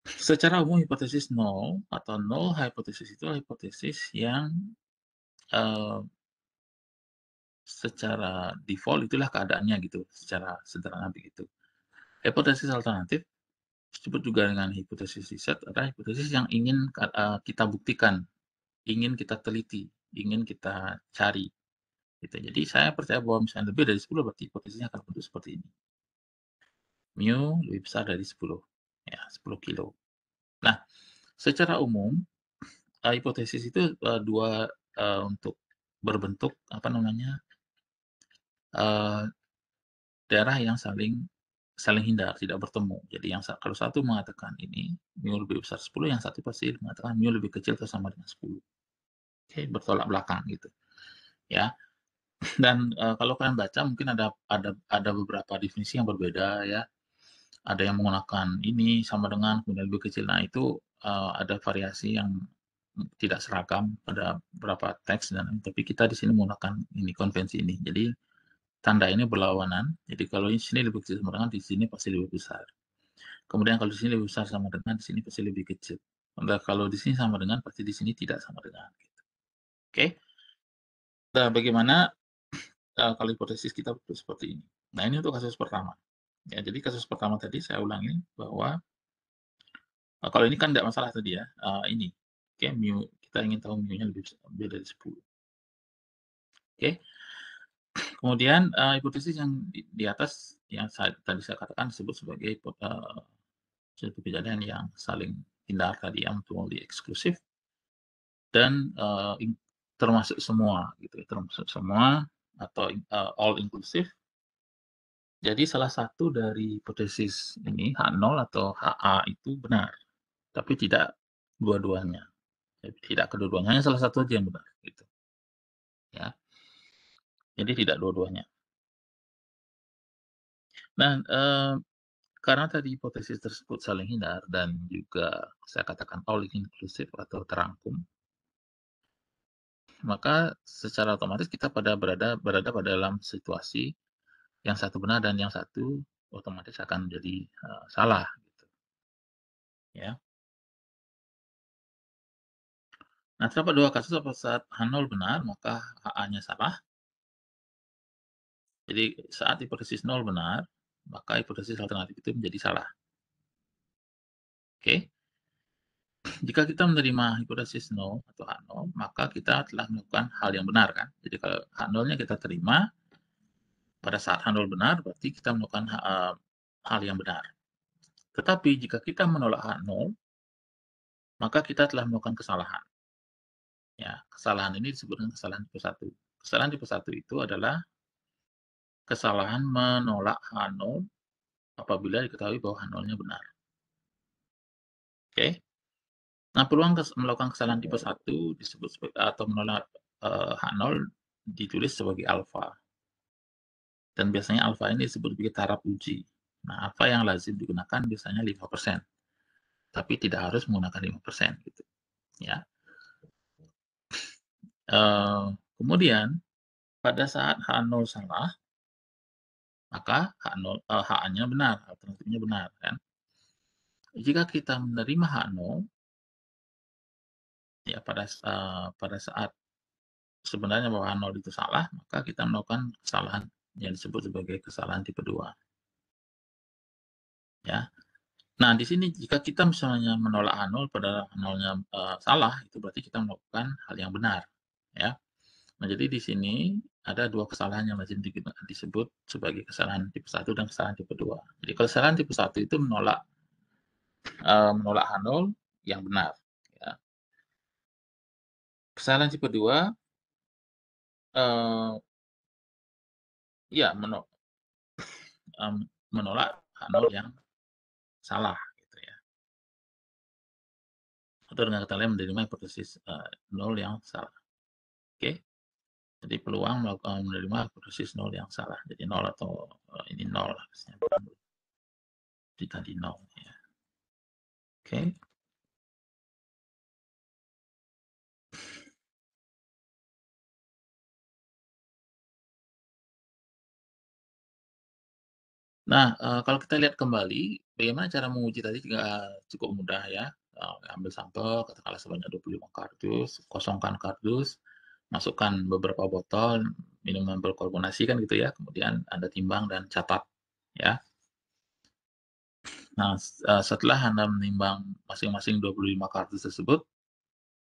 secara umum hipotesis nol atau null hypothesis itu adalah hipotesis yang uh, secara default itulah keadaannya gitu, secara sederhana begitu. Hipotesis alternatif disebut juga dengan hipotesis riset adalah hipotesis yang ingin kita buktikan, ingin kita teliti, ingin kita cari. Gitu. Jadi saya percaya bahwa misalnya lebih dari 10 berarti hipotesisnya akan bentuk seperti ini. Mu lebih besar dari 10, ya 10 kilo. Nah, secara umum hipotesis itu dua untuk berbentuk apa namanya daerah yang saling saling hindar, tidak bertemu. Jadi yang kalau satu mengatakan ini mu lebih besar 10, yang satu pasti mengatakan mu lebih kecil atau sama dengan 10. Oke, bertolak belakang gitu. Ya. Dan kalau kalian baca mungkin ada beberapa definisi yang berbeda ya. Ada yang menggunakan ini sama dengan kemudian lebih kecil. Nah, itu ada variasi yang tidak seragam pada beberapa teks dan tapi kita di sini menggunakan ini konvensi ini. Jadi tanda ini berlawanan. Jadi kalau di sini lebih kecil sama dengan di sini pasti lebih besar. Kemudian kalau di sini lebih besar sama dengan di sini pasti lebih kecil. Nah, kalau di sini sama dengan pasti di sini tidak sama dengan. Gitu. Oke. Nah, bagaimana kalau hipotesis kita betul seperti ini? Nah, ini untuk kasus pertama. Ya, jadi kasus pertama tadi saya ulangi bahwa kalau ini kan tidak masalah tadi ya, ini, oke, mu kita ingin tahu mu-nya lebih dari 10. Oke, kemudian, hipotesis yang di atas yang tadi saya katakan disebut sebagai suatu kejadian yang saling hindar tadi yang mutually eksklusif dan, termasuk semua gitu ya, termasuk semua atau, all inclusive. Jadi salah satu dari hipotesis ini H0 atau HA itu benar, tapi tidak dua-duanya. Jadi tidak kedua-duanya, hanya salah satu aja yang benar, gitu, ya. Jadi tidak dua-duanya. Nah, karena tadi hipotesis tersebut saling hindar dan juga saya katakan all inclusive atau terangkum, maka secara otomatis kita berada berada pada dalam situasi yang satu benar dan yang satu otomatis akan menjadi, salah, gitu, ya. Nah, terdapat 2 kasus pada saat H0 benar, maka HA-nya salah. Jadi saat hipotesis nol benar, maka hipotesis alternatif itu menjadi salah. Oke. Jika kita menerima hipotesis nol atau H0, maka kita telah melakukan hal yang benar kan. Jadi kalau H0-nya kita terima, pada saat H0 benar, berarti kita melakukan hal yang benar. Tetapi jika kita menolak H0, maka kita telah melakukan kesalahan. Ya, kesalahan ini disebut dengan kesalahan tipe 1. Kesalahan tipe 1 itu adalah kesalahan menolak H0 apabila diketahui bahwa H0-nya benar. Oke. Nah, peluang melakukan kesalahan tipe 1 disebut atau menolak H0 ditulis sebagai alfa. Dan biasanya alfa ini disebut sebagai taraf uji. Nah, alfa yang lazim digunakan biasanya 5%, tapi tidak harus menggunakan 5% gitu, ya. Kemudian pada saat H0 salah, maka HA-nya benar, alternatifnya benar kan. Jika kita menerima H0 ya pada saat sebenarnya bahwa H0 itu salah, maka kita melakukan kesalahan yang disebut sebagai kesalahan tipe 2, ya. Nah, di sini jika kita misalnya menolak H0 padahal H0-nya salah, itu berarti kita melakukan hal yang benar, ya. Nah, jadi di sini ada 2 kesalahan yang lazim disebut sebagai kesalahan tipe 1 dan kesalahan tipe 2. Jadi kesalahan tipe 1 itu menolak H0 yang benar, ya. Kesalahan tipe 2, eee, ya menolak H0 yang salah gitu ya. Atau dengan kata lain menerima hipotesis 0 yang salah. Oke. Jadi peluang menerima hipotesis 0 yang salah. Jadi 0 atau ini 0 harusnya. Jadi tadi 0 ya. Oke. Nah, kalau kita lihat kembali bagaimana cara menguji tadi juga cukup mudah ya. Ambil sampel katakanlah sebanyak 25 kardus, kosongkan kardus, masukkan beberapa botol minuman berkarbonasi kan gitu ya, kemudian Anda timbang dan catat ya. Nah, setelah Anda menimbang masing-masing 25 kardus tersebut,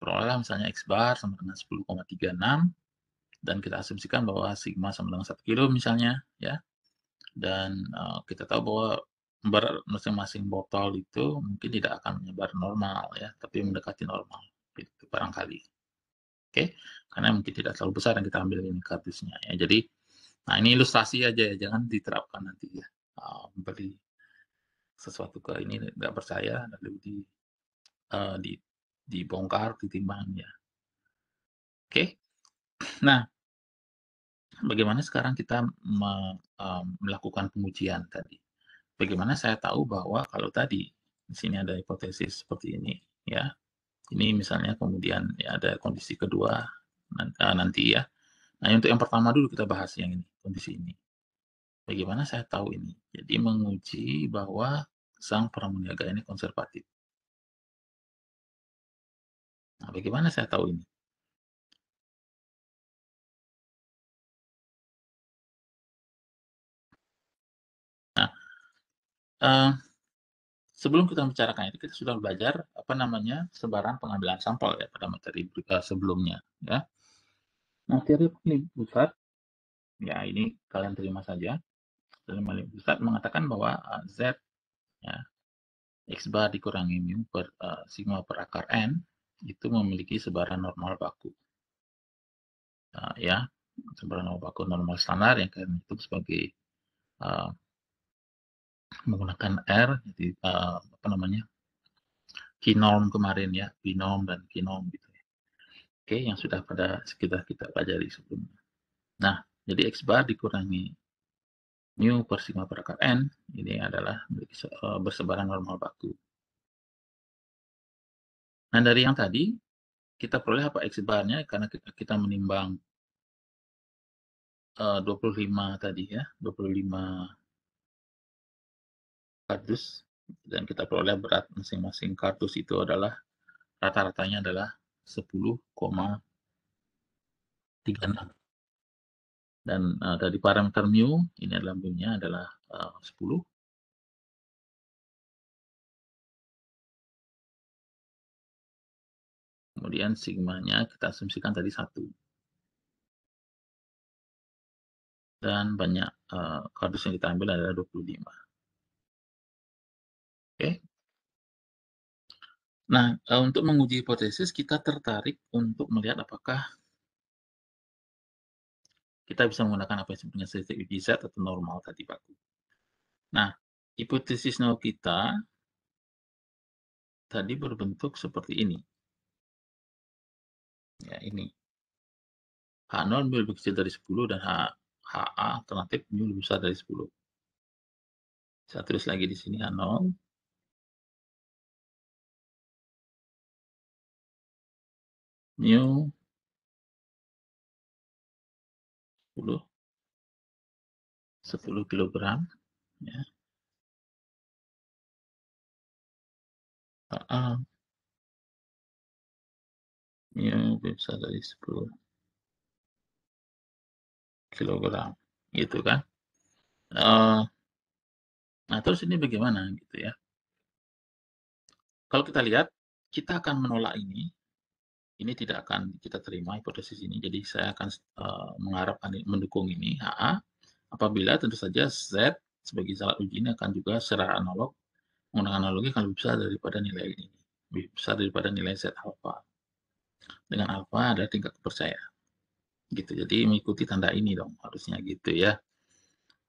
perolehlah misalnya X bar sama dengan 10,36 dan kita asumsikan bahwa sigma sama dengan 1 kilo misalnya ya. Dan, kita tahu bahwa berat masing-masing botol itu mungkin tidak akan menyebar normal ya, tapi mendekati normal, gitu barangkali. Oke, karena mungkin tidak terlalu besar yang kita ambil ini kardusnya ya. Jadi, nah ini ilustrasi aja ya, jangan diterapkan nanti ya, beli sesuatu ke ini nggak percaya lalu eee, di dibongkar, ditimbang ya. Oke, nah bagaimana sekarang kita melakukan pengujian tadi? Bagaimana saya tahu bahwa kalau tadi di sini ada hipotesis seperti ini ya, ini misalnya kemudian ya ada kondisi kedua nanti ya. Nah, untuk yang pertama dulu kita bahas yang ini, kondisi ini. Bagaimana saya tahu ini? Jadi menguji bahwa sang pramuniaga ini konservatif. Nah, bagaimana saya tahu ini? Nah, eee, sebelum kita membicarakan itu kita sudah belajar apa namanya, sebaran pengambilan sampel ya pada materi sebelumnya ya. Nah, teori paling besar ya ini kalian terima saja. Teori paling besar mengatakan bahwa Z ya, X bar dikurangi mu per sigma per akar N itu memiliki sebaran normal baku. Ya, sebaran normal baku normal standar yang kalian hitung sebagai uh, menggunakan R, jadi apa namanya, kinorm kemarin ya, binom dan kinom gitu ya. Oke, yang sudah pada sekitar kita pelajari sebelumnya. Nah, jadi X bar dikurangi mu per sigma per akar N ini adalah bersebaran normal baku. Nah, dari yang tadi kita peroleh apa X bar-nya karena kita menimbang 25 tadi ya, 25 kardus dan kita peroleh berat masing-masing kardus itu adalah rata-ratanya adalah 10,36 dan dari parameter mu ini adalah mu-nya adalah 10. Kemudian sigmanya kita asumsikan tadi 1 dan banyak kardus yang kita ambil adalah 25. Oke. Nah, untuk menguji hipotesis kita tertarik untuk melihat apakah kita bisa menggunakan apa yang disebut dengan statistik uji Z atau normal tadi, Pak. Nah, hipotesis nol kita tadi berbentuk seperti ini, ya ini. H0 lebih kecil dari 10 dan HA alternatif mu lebih besar dari 10. Saya tulis lagi di sini H0, mu 10 kilogram, ya. HA mu lebih besar dari 10 kilogram, gitu kan. Nah, terus ini bagaimana gitu ya. Kalau kita lihat, kita akan menolak ini tidak akan kita terima hipotesis ini, jadi saya akan mengharapkan mendukung ini HA, apabila tentu saja Z sebagai syarat uji ini akan juga secara analog, menggunakan analogi akan lebih besar daripada nilai ini, lebih besar daripada nilai Z alfa. Dengan alfa ada tingkat kepercayaan. Gitu. Jadi mengikuti tanda ini dong, harusnya gitu ya.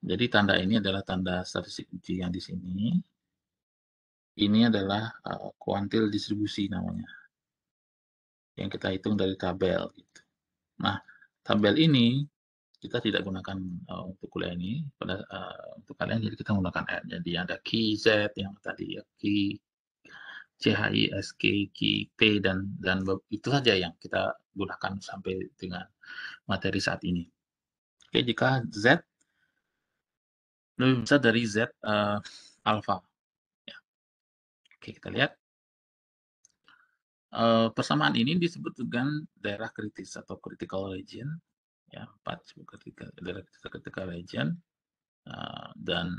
Jadi tanda ini adalah tanda statistik uji yang di sini. Ini adalah kuantil distribusi namanya, yang kita hitung dari tabel gitu. Nah, tabel ini kita tidak gunakan untuk kuliah ini pada untuk kalian, jadi kita menggunakan R. Jadi ada key Z yang tadi ya, key CHI, SK, key T dan itu saja yang kita gunakan sampai dengan materi saat ini. Oke, jika Z lebih besar dari Z alpha. Ya. Oke, kita lihat. Persamaan ini disebut dengan daerah kritis atau critical region. Ya, 4 daerah critical region. Dan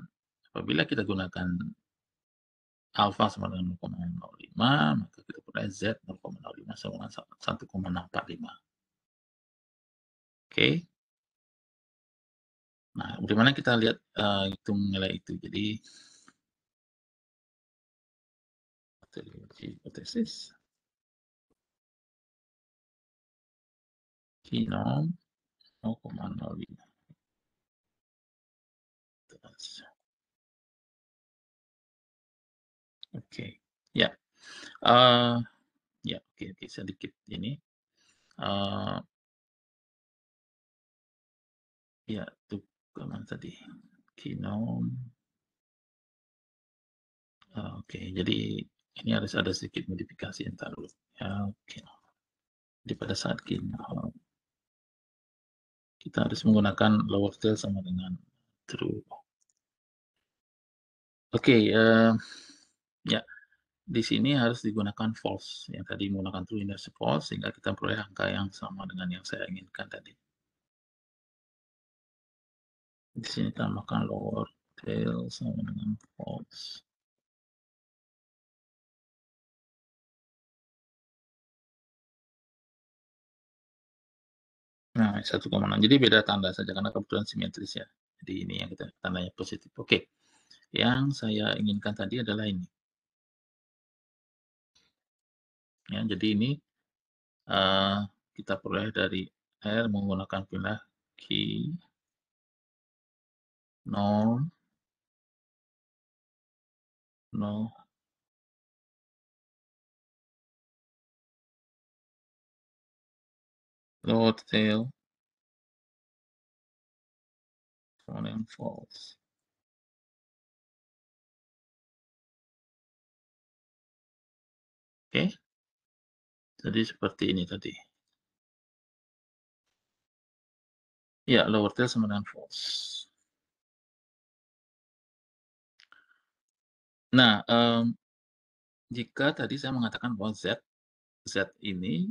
apabila kita gunakan alfa sama dengan 0,05, maka kita peroleh Z 0,05 sama dengan 1,645. Oke. Nah, bagaimana kita lihat hitung nilai itu. Jadi hipotesis Kinom 0,05. Oke, ya. Ya, oke, sedikit ini. Ya, untuk kemana tadi? Kinom. Oke, jadi ini harus ada sedikit modifikasi entar dulu. Ya, oke. Jadi pada saat Kinom, kita harus menggunakan lower tail sama dengan true. Oke, ya. Di sini harus digunakan false. Yang tadi menggunakan true ini harus false, sehingga kita peroleh angka yang sama dengan yang saya inginkan tadi. Di sini tambahkan lower tail sama dengan false. Nah, 1,6. Jadi beda tanda saja karena kebetulan simetris ya. Jadi ini yang kita tandanya positif. Oke. Yang saya inginkan tadi adalah ini. Ya, jadi ini kita peroleh dari R menggunakan pindah key 0 0 lower tail sama dengan false. Oke. Jadi seperti ini tadi. Ya, lower tail sama dengan false. Nah, jika tadi saya mengatakan bahwa Z ini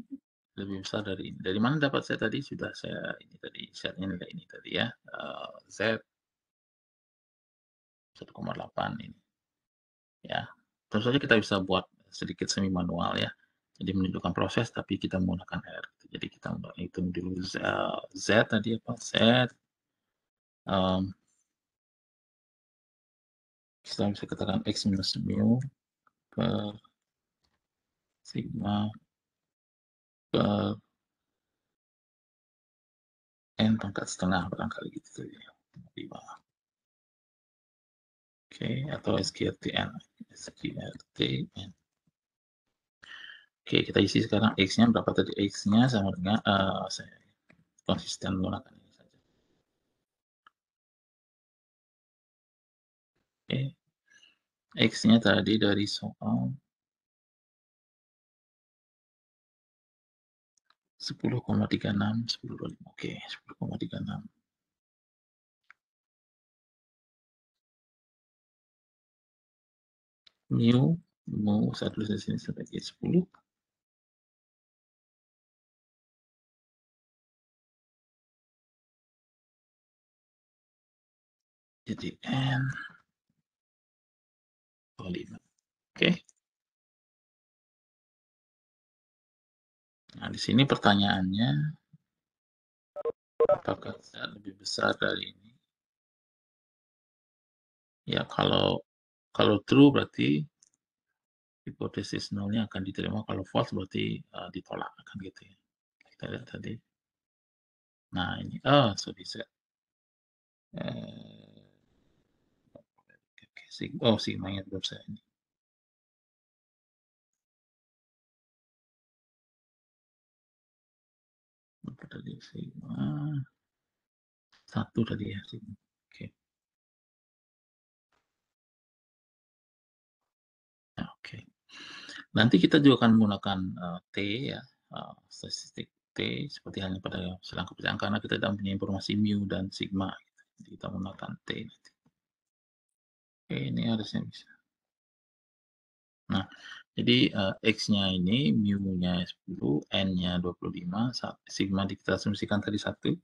lebih besar dari ini. Dari mana dapat Z tadi? Sudah saya ini tadi, Z-nya nilai ini tadi ya. Z 1,8 ini. Ya. Tentu saja kita bisa buat sedikit semi manual ya. Jadi menunjukkan proses tapi kita menggunakan R. Jadi kita hitung dulu Z tadi apa? Z kita bisa katakan X minus mu per sigma per N pangkat setengah barangkali gitu ya. 5. Oke, atau SQRT-N. SQRT-N. Oke, kita isi sekarang X-nya berapa tadi? X-nya sama dengan, saya konsisten menggunakan ini saja. Oke, X-nya tadi dari soal 10,36, 10,25. Oke, 10,36. Mu, saya tulis di sini sebagai 10. Jadi N 25. Oke. Nah, di sini pertanyaannya, apakah Z lebih besar dari ini? Ya, kalau true berarti hipotesis nolnya akan diterima, kalau false berarti ditolak, kan gitu ya. Kita lihat tadi. Nah, ini, sorry, sigmanya belum saya ini. Apa tadi sigma? 1 tadi ya, sigma. Oke. Nah, oke. Nanti kita juga akan menggunakan T ya, statistik T seperti halnya pada silang kepercayaan karena kita tidak punya informasi mu dan sigma. Jadi kita menggunakan T nanti. Oke, ini harusnya bisa. Nah, jadi X-nya ini mu-nya 10, N-nya 25, sigma kita asumsikan tadi 1,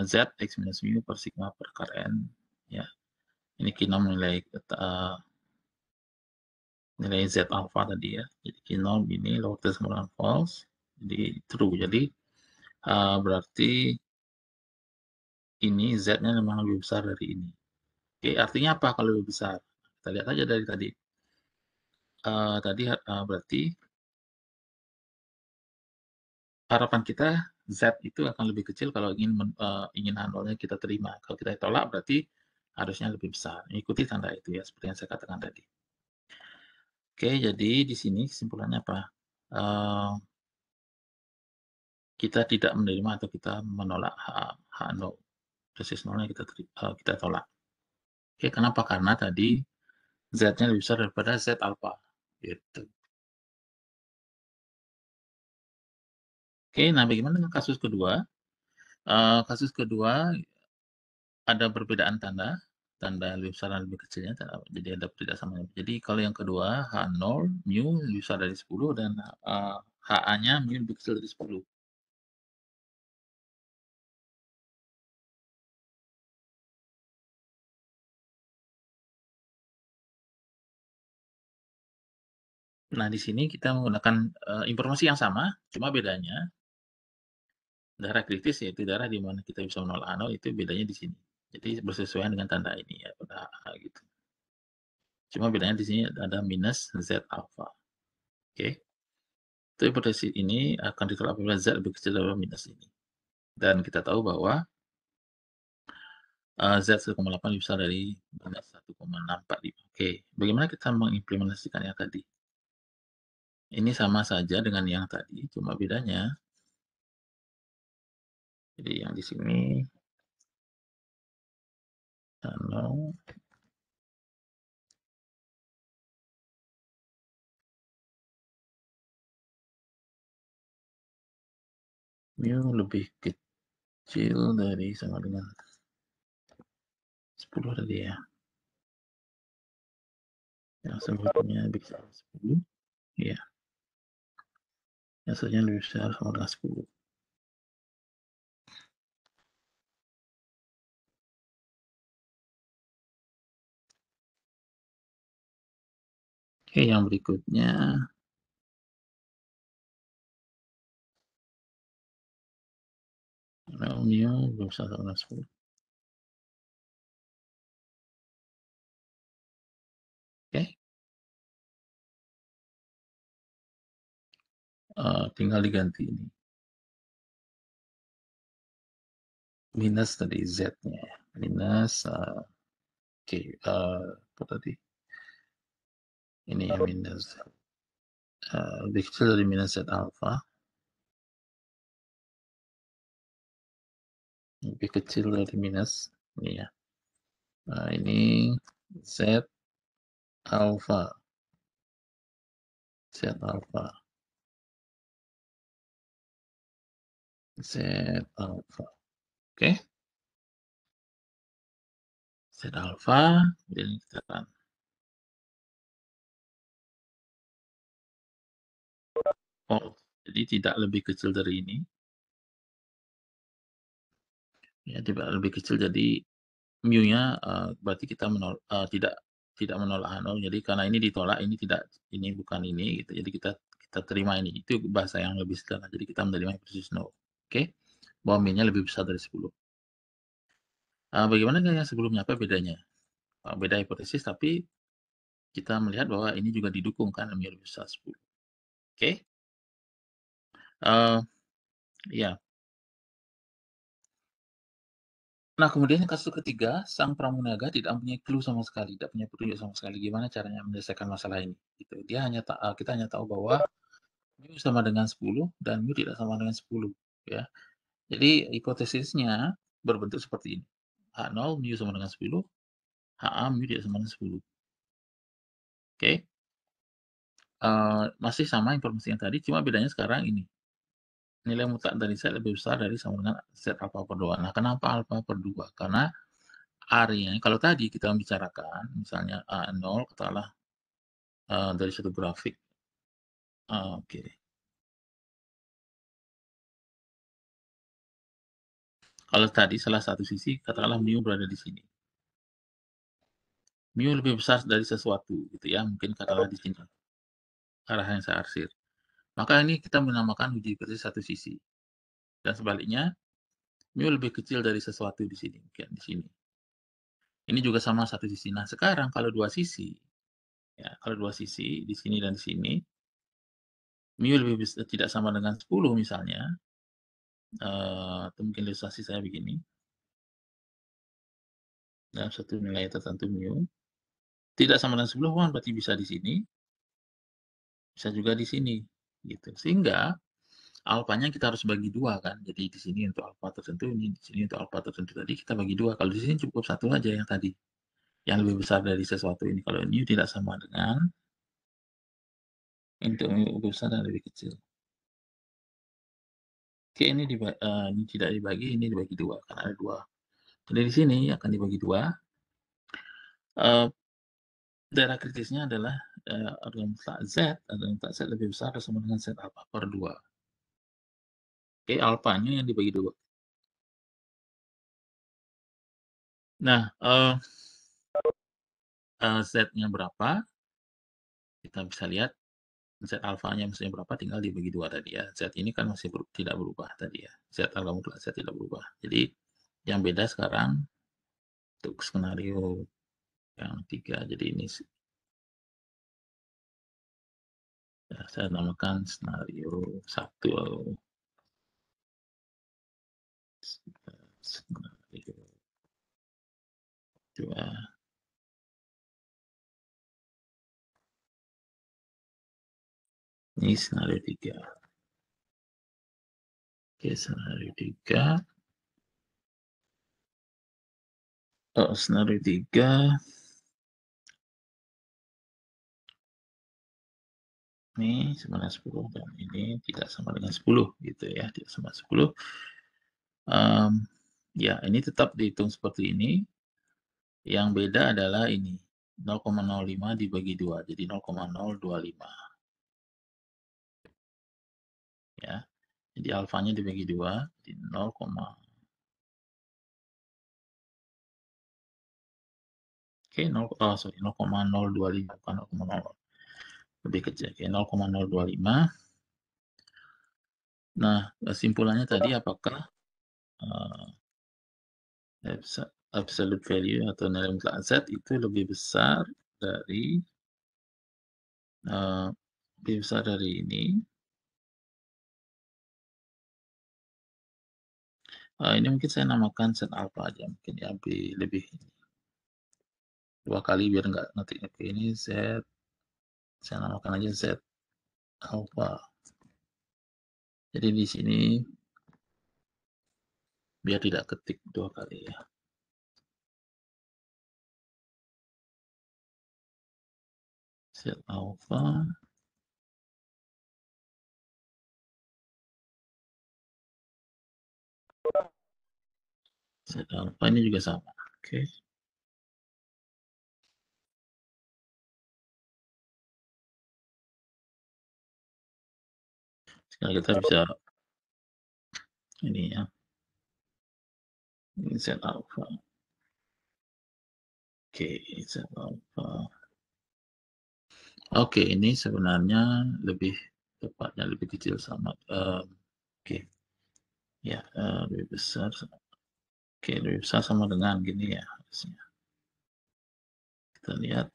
Z X minus mu per sigma per Kn. Ya, ini kita nilai nilai Z alpha tadi ya. Jadi Q0 ini lower term false, jadi true. Jadi berarti ini Z-nya memang lebih besar dari ini. Oke, artinya apa kalau lebih besar? Kita lihat aja dari tadi. Tadi berarti harapan kita Z itu akan lebih kecil kalau ingin handolnya kita terima. Kalau kita tolak berarti harusnya lebih besar. Ikuti tanda itu ya, seperti yang saya katakan tadi. Oke, jadi di sini kesimpulannya apa? Kita tidak menerima atau kita menolak H0. Dosis nolnya kita tolak. Oke, kenapa? Karena tadi Z-nya lebih besar daripada Z alpha. Gitu. Oke, nah bagaimana dengan kasus kedua? Kasus kedua ada perbedaan tanda lebih besar dan lebih kecilnya, jadi ada tidak sama. Jadi kalau yang kedua H0 mu lebih besar dari 10 dan HA-nya mu lebih kecil dari 10. Nah, di sini kita menggunakan informasi yang sama, cuma bedanya darah kritis yaitu darah di mana kita bisa menolak H0 itu bedanya di sini. Jadi bersesuaian dengan tanda ini ya pada HA gitu. Cuma bedanya di sini ada minus Z alpha. Oke. Itu hipotesis ini akan ditolak apabila Z lebih kecil dari minus ini. Dan kita tahu bahwa Z 1,8 lebih besar dari minus 1,645. Oke, bagaimana kita mengimplementasikannya tadi? Ini sama saja dengan yang tadi, cuma bedanya. Jadi yang di sini kalau mu lebih kecil dari sama dengan 10 tadi ya. Yang sebelumnya lebih besar 10. Iya. Yang selanjutnya lebih besar sama dengan 10. Oke, yang berikutnya mu lebih besar sama dengan 10. Oke. Tinggal diganti ini. minus tadi Z-nya ya. Minus, oke, apa tadi? Ini ya minus, lebih kecil dari minus Z alpha. Lebih kecil dari minus, ini ya. Nah, ini Z alpha. Z alpha. Z alpha. Oke. Z alpha. Jadi kita akan jadi tidak lebih kecil dari ini. Ya, tidak lebih kecil. Jadi mu-nya berarti kita tidak menolak H0. Jadi karena ini ditolak, ini tidak, ini bukan ini gitu. Jadi kita terima ini. Itu bahasa yang lebih sederhana. Jadi kita menerima persis 0. Oke. Bahwa min-nya lebih besar dari 10. Bagaimana dengan yang sebelumnya? Apa bedanya? Beda hipotesis, tapi kita melihat bahwa ini juga didukung kan mu lebih besar 10. Oke. Ya. Nah, kemudian kasus ketiga, sang pramunaga tidak mempunyai clue sama sekali, tidak punya petunjuk sama sekali gimana caranya menyelesaikan masalah ini, gitu. Kita hanya tahu bahwa mu sama dengan 10 dan mu tidak sama dengan 10, ya. Jadi hipotesisnya berbentuk seperti ini. H0 mu sama dengan 10, HA mu tidak sama dengan 10. Oke. Masih sama informasi yang tadi, cuma bedanya sekarang ini. Nilai mutlak dari Z lebih besar dari sama dengan Z alpha per 2. Nah, kenapa alpha per 2? Karena area, kalau tadi kita membicarakan misalnya A0 katakanlah dari satu grafik. Oke. Kalau tadi salah satu sisi katakanlah mu berada di sini. Mu lebih besar dari sesuatu gitu ya, mungkin katakanlah di sini. Arah yang saya arsir. Maka ini kita menamakan uji hipotesis satu sisi. Dan sebaliknya, mu lebih kecil dari sesuatu di sini, mungkin di sini. Ini juga sama satu sisi. Nah, sekarang kalau dua sisi, ya, kalau dua sisi di sini dan di sini, mu lebih tidak sama dengan 10 misalnya, atau mungkin ilustrasi saya begini, dalam satu nilai tertentu mu, tidak sama dengan 10 kan berarti bisa di sini, bisa juga di sini, gitu. Sehingga alfanya kita harus bagi dua kan. Jadi di sini untuk alfa tertentu, ini di sini untuk alfa tertentu tadi kita bagi dua. Kalau di sini cukup satu aja yang tadi, yang lebih besar dari sesuatu ini. Kalau ini tidak sama dengan untuk lebih besar dan lebih kecil. Oke, ini tidak dibagi, ini dibagi dua karena ada dua. Jadi di sini akan dibagi dua. Daerah kritisnya adalah adalah mutlak Z, adalah mutlak Z lebih besar atau sama dengan Z alfa per 2. Oke, alfanya yang dibagi dua. Nah, Z-nya berapa? Kita bisa lihat Z alfanya misalnya berapa, tinggal dibagi dua tadi ya. Z ini kan masih tidak berubah tadi ya. Z alfa mutlak Z tidak berubah. Jadi yang beda sekarang untuk skenario yang 3. Jadi ini ya, saya namakan skenario 1. Skenario 2. Ini skenario 3. Oke, skenario 3. Skenario 3. Ini sama dengan 10 dan ini tidak sama dengan 10 gitu ya, tidak sama 10. Ya, ini tetap dihitung seperti ini. Yang beda adalah ini 0,05 dibagi 2, jadi 0,025 ya. Jadi alfanya dibagi 2 di 0, oke 0,025 bukan 0,0 lebih kecil, oke 0,025. Nah, kesimpulannya tadi apakah absolute value atau nilai mutlak Z itu lebih besar dari ini Ini mungkin saya namakan set alpha aja mungkin ya, lebih 2 kali biar nggak ngetik. Oke, ini saya namakan aja set alpha. Jadi di sini biar tidak ketik 2 kali ya. Set alpha. Set alpha ini juga sama. Oke. Sekarang kita bisa ini ya. Ini set alpha. Oke, set alpha. Oke, ini sebenarnya lebih tepatnya lebih kecil sama. Oke, ya lebih besar. Oke, lebih besar sama dengan gini ya harusnya. Kita lihat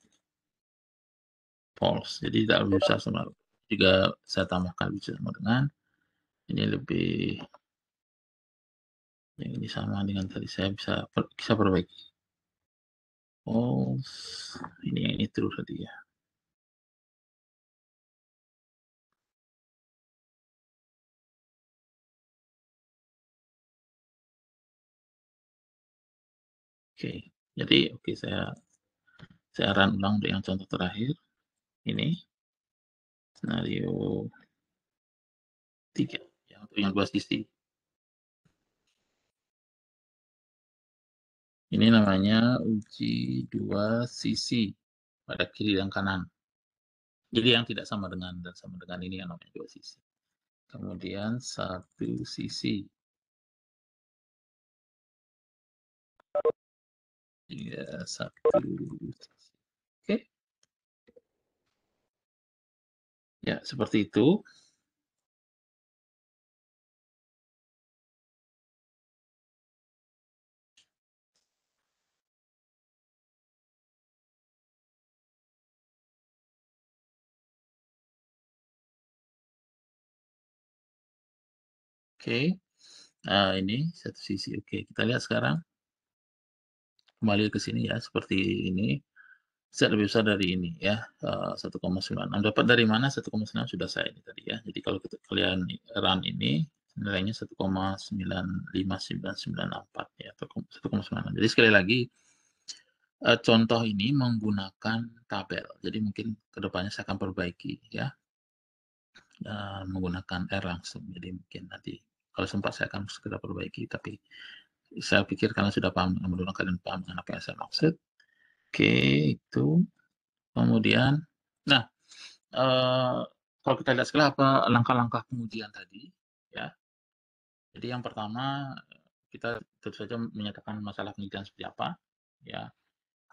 false. Jadi tidak lebih besar sama. Jika saya tambahkan lebih besar sama dengan ini lebih yang ini sama dengan tadi saya bisa perbaiki. False. Ini yang ini true tadi ya. Oke, jadi oke saya run ulang untuk yang contoh terakhir. Ini scenario 3 yang untuk yang 2 sisi. Ini namanya uji 2 sisi pada kiri dan kanan. Jadi yang tidak sama dengan dan sama dengan ini yang namanya 2 sisi. Kemudian 1 sisi. Iya, 1 sisi. Oke. Ya, seperti itu. Oke. Ini 1 sisi. Oke, kita lihat sekarang. Kembali ke sini ya, seperti ini. Z lebih besar dari ini ya, 1,9. Dapat dari mana 1,9 sudah saya ini tadi ya. Jadi kalau kalian run ini, nilainya 1,95994 ya, atau 1,9. Jadi sekali lagi, contoh ini menggunakan tabel. Jadi mungkin kedepannya saya akan perbaiki ya, menggunakan R langsung. Jadi mungkin nanti kalau sempat saya akan segera perbaiki, tapi saya pikir karena sudah paham, mudah-mudahan kalian paham dengan apa yang saya maksud. Oke, itu. Kemudian, nah, kalau kita lihat sekali apa langkah-langkah pengujian tadi, ya. Jadi yang pertama, kita tentu saja menyatakan masalah penelitian seperti apa, ya.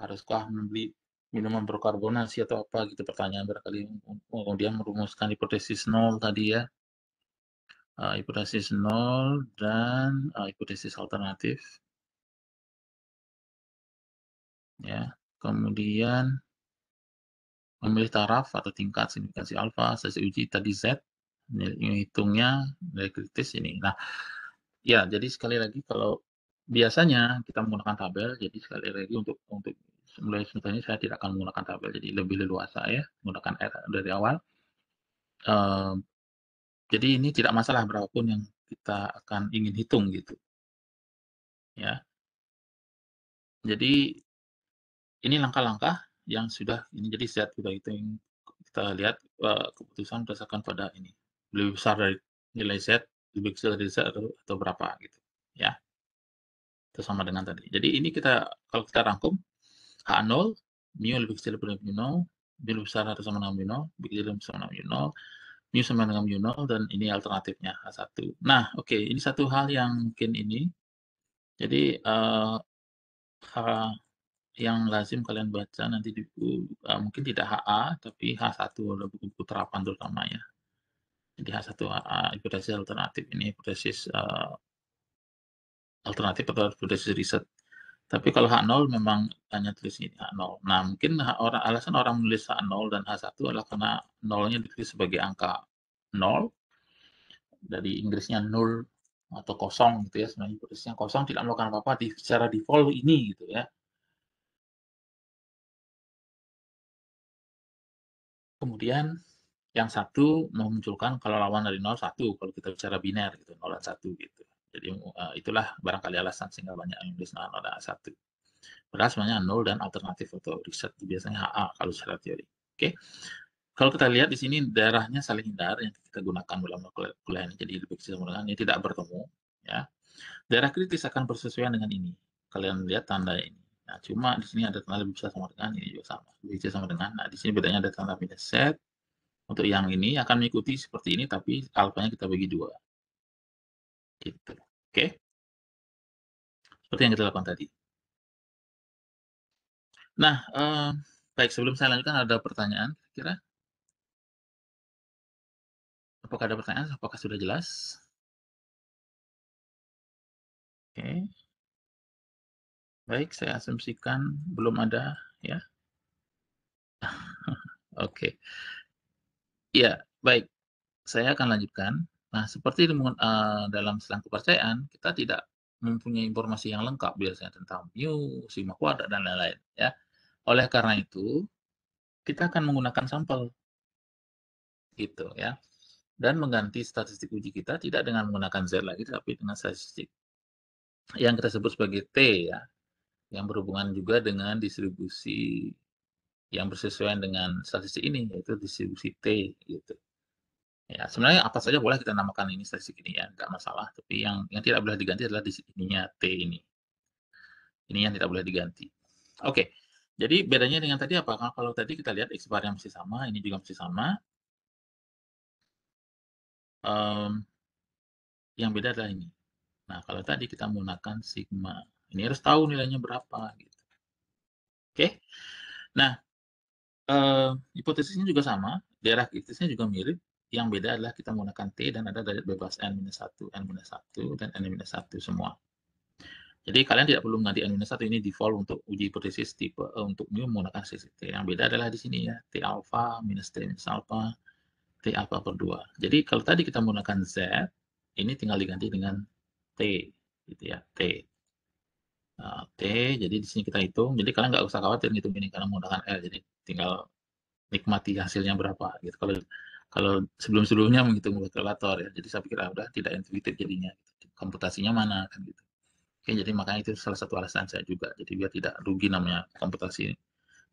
Haruskah membeli minuman berkarbonasi atau apa gitu pertanyaan barangkali, kemudian merumuskan hipotesis nol tadi ya, hipotesis nol dan, hipotesis alternatif, ya. Kemudian memilih taraf atau tingkat signifikansi alfa, sesi uji tadi Z, ngitungnya nilai kritis ini. Nah, ya jadi sekali lagi kalau biasanya kita menggunakan tabel, jadi sekali lagi untuk mulai sebenarnya saya tidak akan menggunakan tabel, jadi lebih leluasa ya, menggunakan R dari awal. Jadi ini tidak masalah berapapun yang kita akan ingin hitung gitu, ya. Jadi ini langkah-langkah yang sudah ini jadi Z sudah hitung, kita lihat, keputusan berdasarkan pada ini, lebih besar dari nilai Z, lebih kecil dari Z atau berapa gitu, ya. Itu sama dengan tadi. Jadi ini kalau kita rangkum, H0, mu lebih kecil daripada mu 0, mu lebih besar atau sama dengan mu 0, lebih kecil atau sama dengan mu 0, mu sama dengan mu 0, dan ini alternatifnya H1. Nah, oke, ini satu hal yang mungkin ini, jadi, H yang lazim kalian baca nanti di buku, mungkin tidak HA, tapi H1 ada buku-buku terapan terutama ya. Jadi H1 HA, hipotesis alternatif, ini hipotesis, alternatif atau hipotesis riset. Tapi kalau H0 memang hanya tulis ini H0. Nah, mungkin alasan orang menulis H0 dan H1 adalah karena nolnya ditulis sebagai angka 0, dari Inggrisnya null, atau kosong gitu ya, sebenarnya hipotesisnya kosong tidak melakukan apa-apa secara default ini gitu ya. Kemudian yang satu memunculkan kalau lawan dari 0, 1 kalau kita bicara biner gitu, 0 dan 1 gitu. Jadi, itulah barangkali alasan sehingga banyak yang menulis 0 dan 1. Padahal sebenarnya 0 dan alternatif atau riset biasanya HA kalau secara teori. Oke. Kalau kita lihat di sini daerahnya saling hindar yang kita gunakan dalam kuliah ini, jadi lebih sama dengan ini tidak bertemu, ya. Daerah kritis akan bersesuaian dengan ini. Kalian lihat tanda ini. Nah, cuma di sini ada tanda lebih besar sama dengan ini juga sama, lebih kecil sama dengan. Nah, di sini bedanya ada tanda minus set. Untuk yang ini akan mengikuti seperti ini, tapi alfanya kita bagi 2, gitu. Oke? Seperti yang kita lakukan tadi. Nah, baik sebelum saya lanjutkan ada pertanyaan kira-kira? Apakah ada pertanyaan? Apakah sudah jelas? Oke, baik saya asumsikan belum ada ya. Oke. Iya, baik. Saya akan lanjutkan. Nah, seperti dalam selang kepercayaan, kita tidak mempunyai informasi yang lengkap biasanya tentang mu, sigma kuadrat, dan lain-lain, ya. Oleh karena itu, kita akan menggunakan sampel, gitu ya. Dan mengganti statistik uji kita tidak dengan menggunakan Z lagi, tapi dengan statistik yang kita sebut sebagai T ya, yang berhubungan juga dengan distribusi yang bersesuaian dengan statistik ini, yaitu distribusi T, gitu. Ya, sebenarnya apa saja boleh kita namakan ini statistik ini ya, nggak masalah. Tapi yang tidak boleh diganti adalah di ininya T ini. Ini yang tidak boleh diganti. Oke, jadi bedanya dengan tadi apa? Kalau tadi kita lihat X bar yang masih sama, ini juga masih sama. Yang beda adalah ini. Nah, kalau tadi kita menggunakan sigma, ini harus tahu nilainya berapa gitu. Oke. Nah, hipotesisnya juga sama, daerah kritisnya juga mirip, yang beda adalah kita menggunakan T dan ada derajat bebas N-1, N-1, dan N-1 semua. Jadi kalian tidak perlu mengganti N-1, ini default untuk uji hipotesis tipe untuk mu menggunakan CCT. Yang beda adalah di sini ya, T alpha minus T minus alpha, T alpha per 2. Jadi kalau tadi kita menggunakan Z, ini tinggal diganti dengan T, gitu ya, T. T, jadi di sini kita hitung. Jadi kalian nggak usah khawatir ngitung ini karena menggunakan L. Jadi tinggal nikmati hasilnya berapa gitu. Kalau kalau sebelum-sebelumnya menghitung kalkulator ya. Jadi saya pikir udah tidak intuitif jadinya. Komputasinya mana kan gitu. Oke, jadi makanya itu salah satu alasan saya juga. Jadi biar tidak rugi namanya komputasi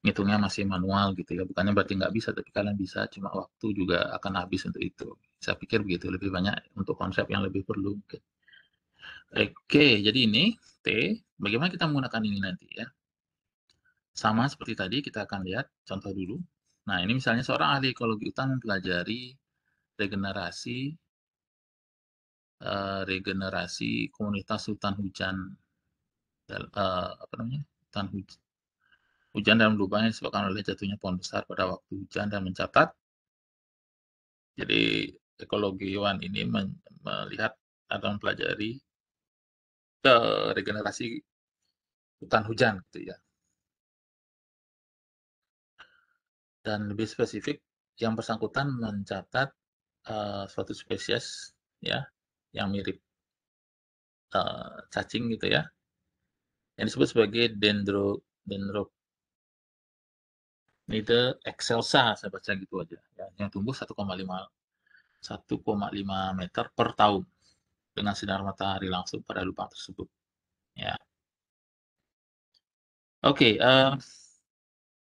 ngitungnya masih manual gitu ya. Bukannya berarti nggak bisa, tapi kalian bisa. Cuma waktu juga akan habis untuk itu. Saya pikir begitu. Lebih banyak untuk konsep yang lebih perlu. Oke, jadi ini T. Bagaimana kita menggunakan ini nanti ya? Sama seperti tadi, kita akan lihat contoh dulu. Nah, ini misalnya seorang ahli ekologi hutan mempelajari regenerasi regenerasi komunitas hutan hujan, apa namanya, hutan hujan dan lubang yang disebabkan oleh jatuhnya pohon besar pada waktu hujan dan mencatat. Jadi ekologiwan ini melihat atau mempelajari regenerasi hutan hujan gitu ya. Dan lebih spesifik, yang bersangkutan mencatat suatu spesies ya yang mirip cacing gitu ya, yang disebut sebagai Dendrocnide excelsa, saya baca gitu aja ya, yang tumbuh 1,5 meter per tahun dengan sinar matahari langsung pada lubang tersebut ya. Oke,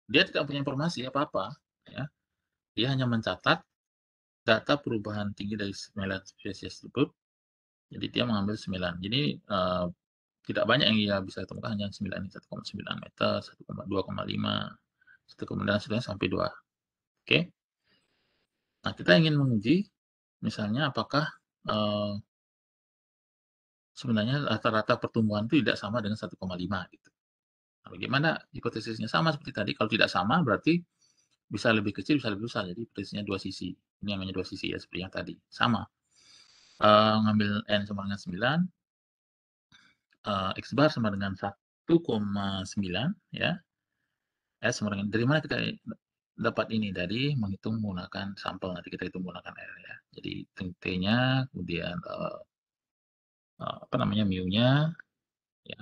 dia tidak punya informasi apa-apa ya, dia hanya mencatat data perubahan tinggi dari 9 spesies tersebut. Jadi dia mengambil 9. Jadi tidak banyak yang ia bisa temukan, hanya 9, 1,9 meter, 1,2,5, 1,9 sampai 2. Oke. Nah, kita ingin menguji misalnya apakah sebenarnya rata-rata pertumbuhan itu tidak sama dengan 1,5 gitu. Nah, bagaimana hipotesisnya sama seperti tadi? Kalau tidak sama berarti bisa lebih kecil, bisa lebih besar. Jadi hipotesisnya dua sisi. Ini namanya dua sisi ya, seperti yang tadi. Sama. Ngambil N sama dengan 9, X bar sama dengan 1,9 ya. S sama dengan, dari mana kita dapat ini? Dari menghitung menggunakan sampel, nanti kita hitung menggunakan R ya. Jadi T-nya, kemudian apa namanya, mu-nya, ya,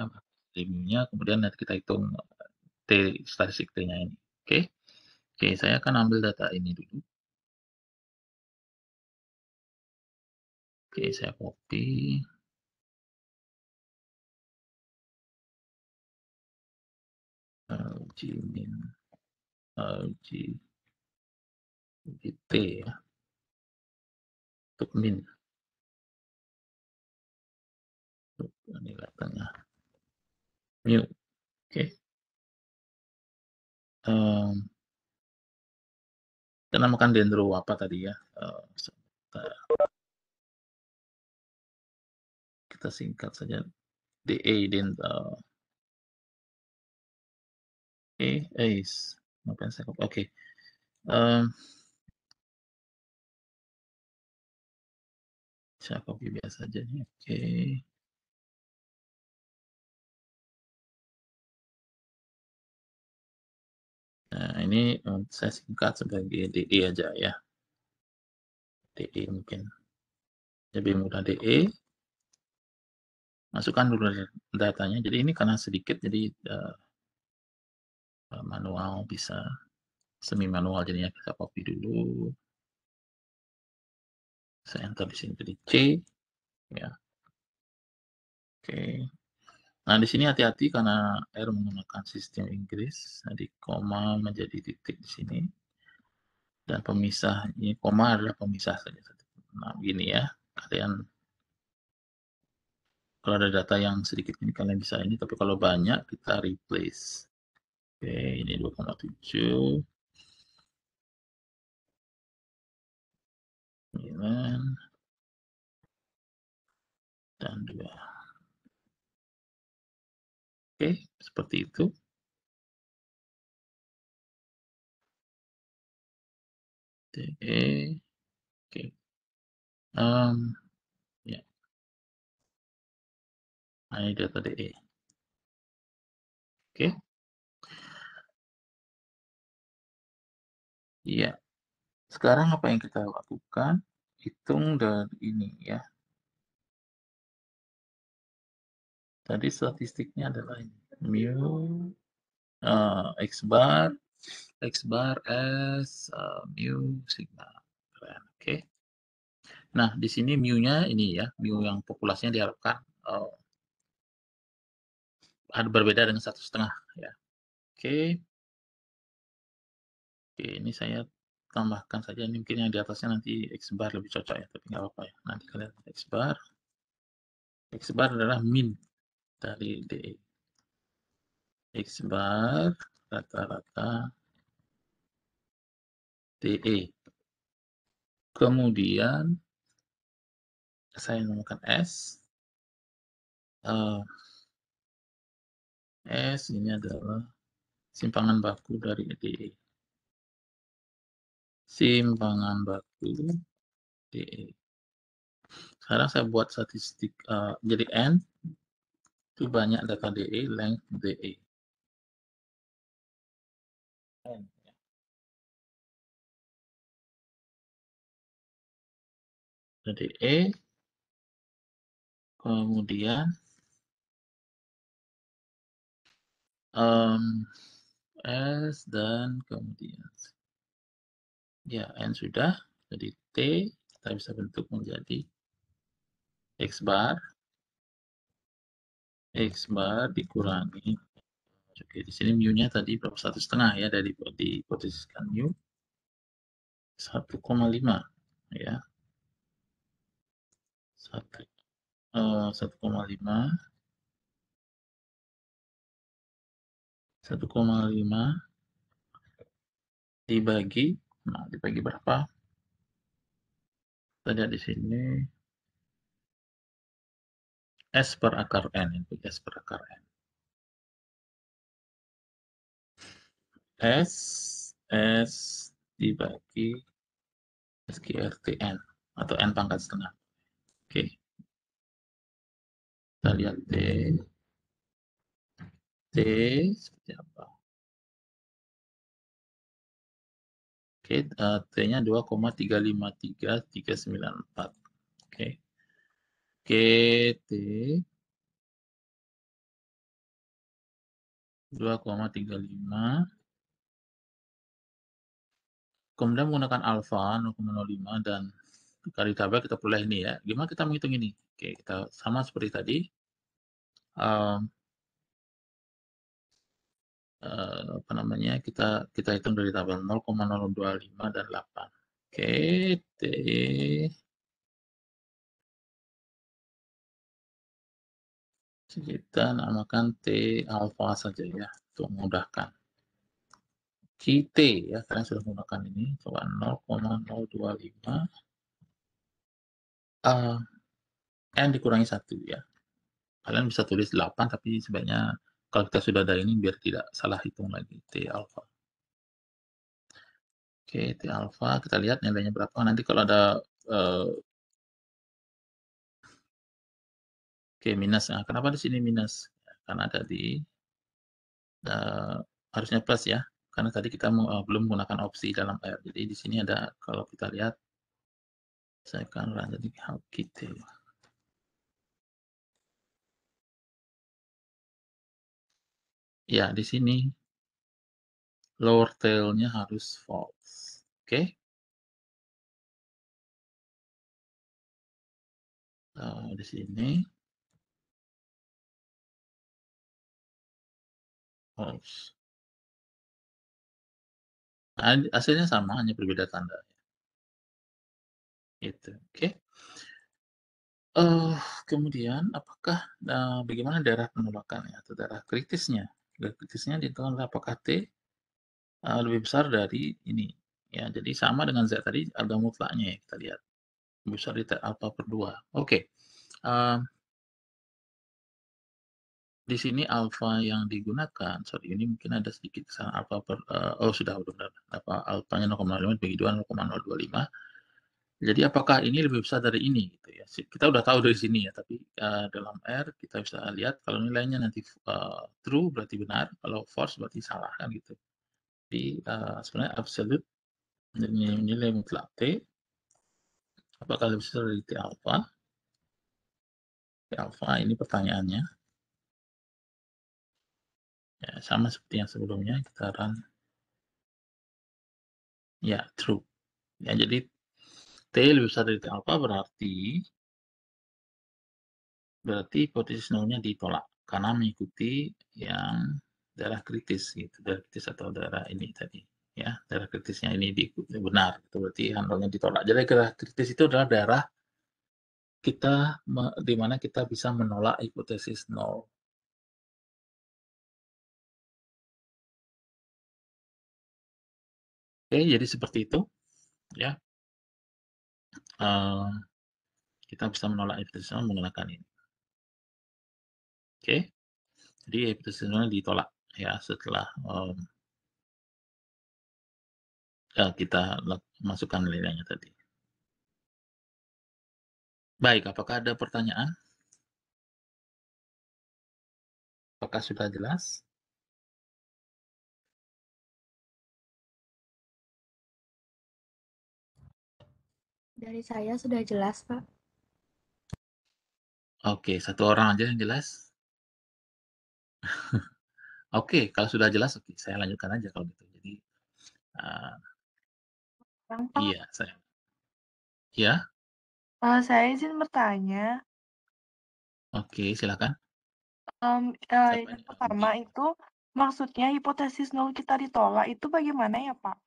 dari mu-nya, kemudian nanti kita hitung T, statistik T-nya ini. Oke. Oke, saya akan ambil data ini dulu. Oke, saya copy. Min, T ya, untuk min. Ini katanya mu. Oke. Kita namakan dendro apa tadi ya? Kita singkat saja DE, dendro. Ngapain saya copy? Oke. Saya copy biasa aja nih. Oke. Nah, ini saya singkat sebagai DE aja ya. DE mungkin lebih mudah DE. Masukkan dulu datanya. Jadi ini karena sedikit, jadi manual bisa semi manual, jadinya kita copy dulu. Saya enter di sini jadi C ya. Oke. Nah, di sini hati-hati karena R menggunakan sistem Inggris. Jadi koma menjadi titik di sini. Dan pemisah ini, koma adalah pemisah saja. Nah, begini ya. Kalian kalau ada data yang sedikit ini kalian bisa ini, tapi kalau banyak kita replace. Oke, ini 2,7. 9 dan 2. Oke, seperti itu. DE. Oke. Ya. Nah, ini data DE. Oke. Iya. Sekarang apa yang kita lakukan? Hitung dari ini ya. Tadi statistiknya adalah ini. Mu X bar S mu sigma. Keren. Oke. Nah, di sini mu-nya ini ya, mu yang populasinya diharapkan ada berbeda dengan 1,5 ya. Oke. Oke, ini saya tambahkan saja, ini mungkin yang di atasnya nanti X bar lebih cocok ya, tapi nggak apa-apa ya. Nanti kalian X bar. X bar adalah min dari DE. X bar rata-rata DE. Kemudian saya namakan S. S ini adalah simpangan baku dari DE. Simpangan baku DE. Sekarang saya buat statistik, jadi N itu banyak data DE, length DE. N. Jadi E, kemudian S, dan kemudian ya N sudah, jadi T kita bisa bentuk menjadi X bar dikurangi. Oke, di sini mu-nya tadi berapa? 1,5 ya, dari diposisikan mu 1,5 ya. 1,5 dibagi, nah dibagi berapa? Kita lihat di sini S per akar N, itu S per akar N. S dibagi SQRT N atau N pangkat setengah. Oke, kita lihat T seperti apa. Oke, T-nya 2,353394. Oke. T 2,35, kemudian menggunakan alfa 0,05 dan kali tabel kita peroleh ini ya. Gimana kita menghitung ini? Oke, kita sama seperti tadi, mmm, apa namanya, kita hitung dari tabel 0,025 dan 8. Oke, T kita namakan T alfa saja ya, untuk memudahkan. QT ya, kalian sudah menggunakan ini, coba 0,025, N dikurangi 1 ya. Kalian bisa tulis 8, tapi sebaiknya kalau kita sudah ada ini biar tidak salah hitung lagi, T alfa. Oke, T alfa kita lihat nilainya berapa, nanti kalau ada, oke minus, nah kenapa di sini minus? Karena tadi, harusnya plus ya, karena tadi kita belum menggunakan opsi dalam R. Jadi di sini ada, kalau kita lihat, saya akan ulang jadi QT. Ya, di sini lower tail-nya harus false. Oke? Di sini false. Nah, hasilnya sama, hanya berbeda tanda. Itu, oke. Kemudian apakah, bagaimana daerah penolakannya atau daerah kritisnya? Daerah kritisnya ditentukan oleh apakah T, lebih besar dari ini, ya. Jadi sama dengan Z tadi, harga mutlaknya ya, kita lihat. Lebih besar dari T alfa per 2. Oke, eee, di sini alfa yang digunakan, sorry ini mungkin ada sedikit kesalahan alfa per, oh sudah benar, apa, alfanya 0,05 dibagi 2 0,025. Jadi apakah ini lebih besar dari ini gitu ya, kita udah tahu dari sini ya, tapi, dalam R kita bisa lihat kalau nilainya nanti, true berarti benar, kalau false berarti salah kan gitu. Jadi, sebenarnya absolute nilai mutlak T, apakah lebih besar dari T alfa? T alfa ini pertanyaannya, ya sama seperti yang sebelumnya kita run, ya true. Ya jadi T lebih besar dari T alfa berarti hipotesis nolnya ditolak, karena mengikuti yang daerah kritis gitu, daerah kritis atau daerah ini tadi, ya, daerah kritisnya ini diikuti benar, itu berarti nolnya ditolak. Jadi daerah kritis itu adalah daerah kita di mana kita bisa menolak hipotesis nol. Oke, jadi seperti itu, ya, eee, kita bisa menolak hipotesis nol menggunakan ini. Oke, jadi hipotesis nolnya ditolak ya setelah, kita masukkan nilainya tadi. Baik, apakah ada pertanyaan? Apakah sudah jelas? Dari saya sudah jelas, Pak. Oke, satu orang aja yang jelas? Oke, kalau sudah jelas, oke, saya lanjutkan aja kalau gitu. Jadi, eee, Bang, Pak, iya, iya? saya izin bertanya, Oke, silakan. Siapa yang ini? pertama Bi. itu maksudnya hipotesis nol kita ditolak itu bagaimana ya, Pak?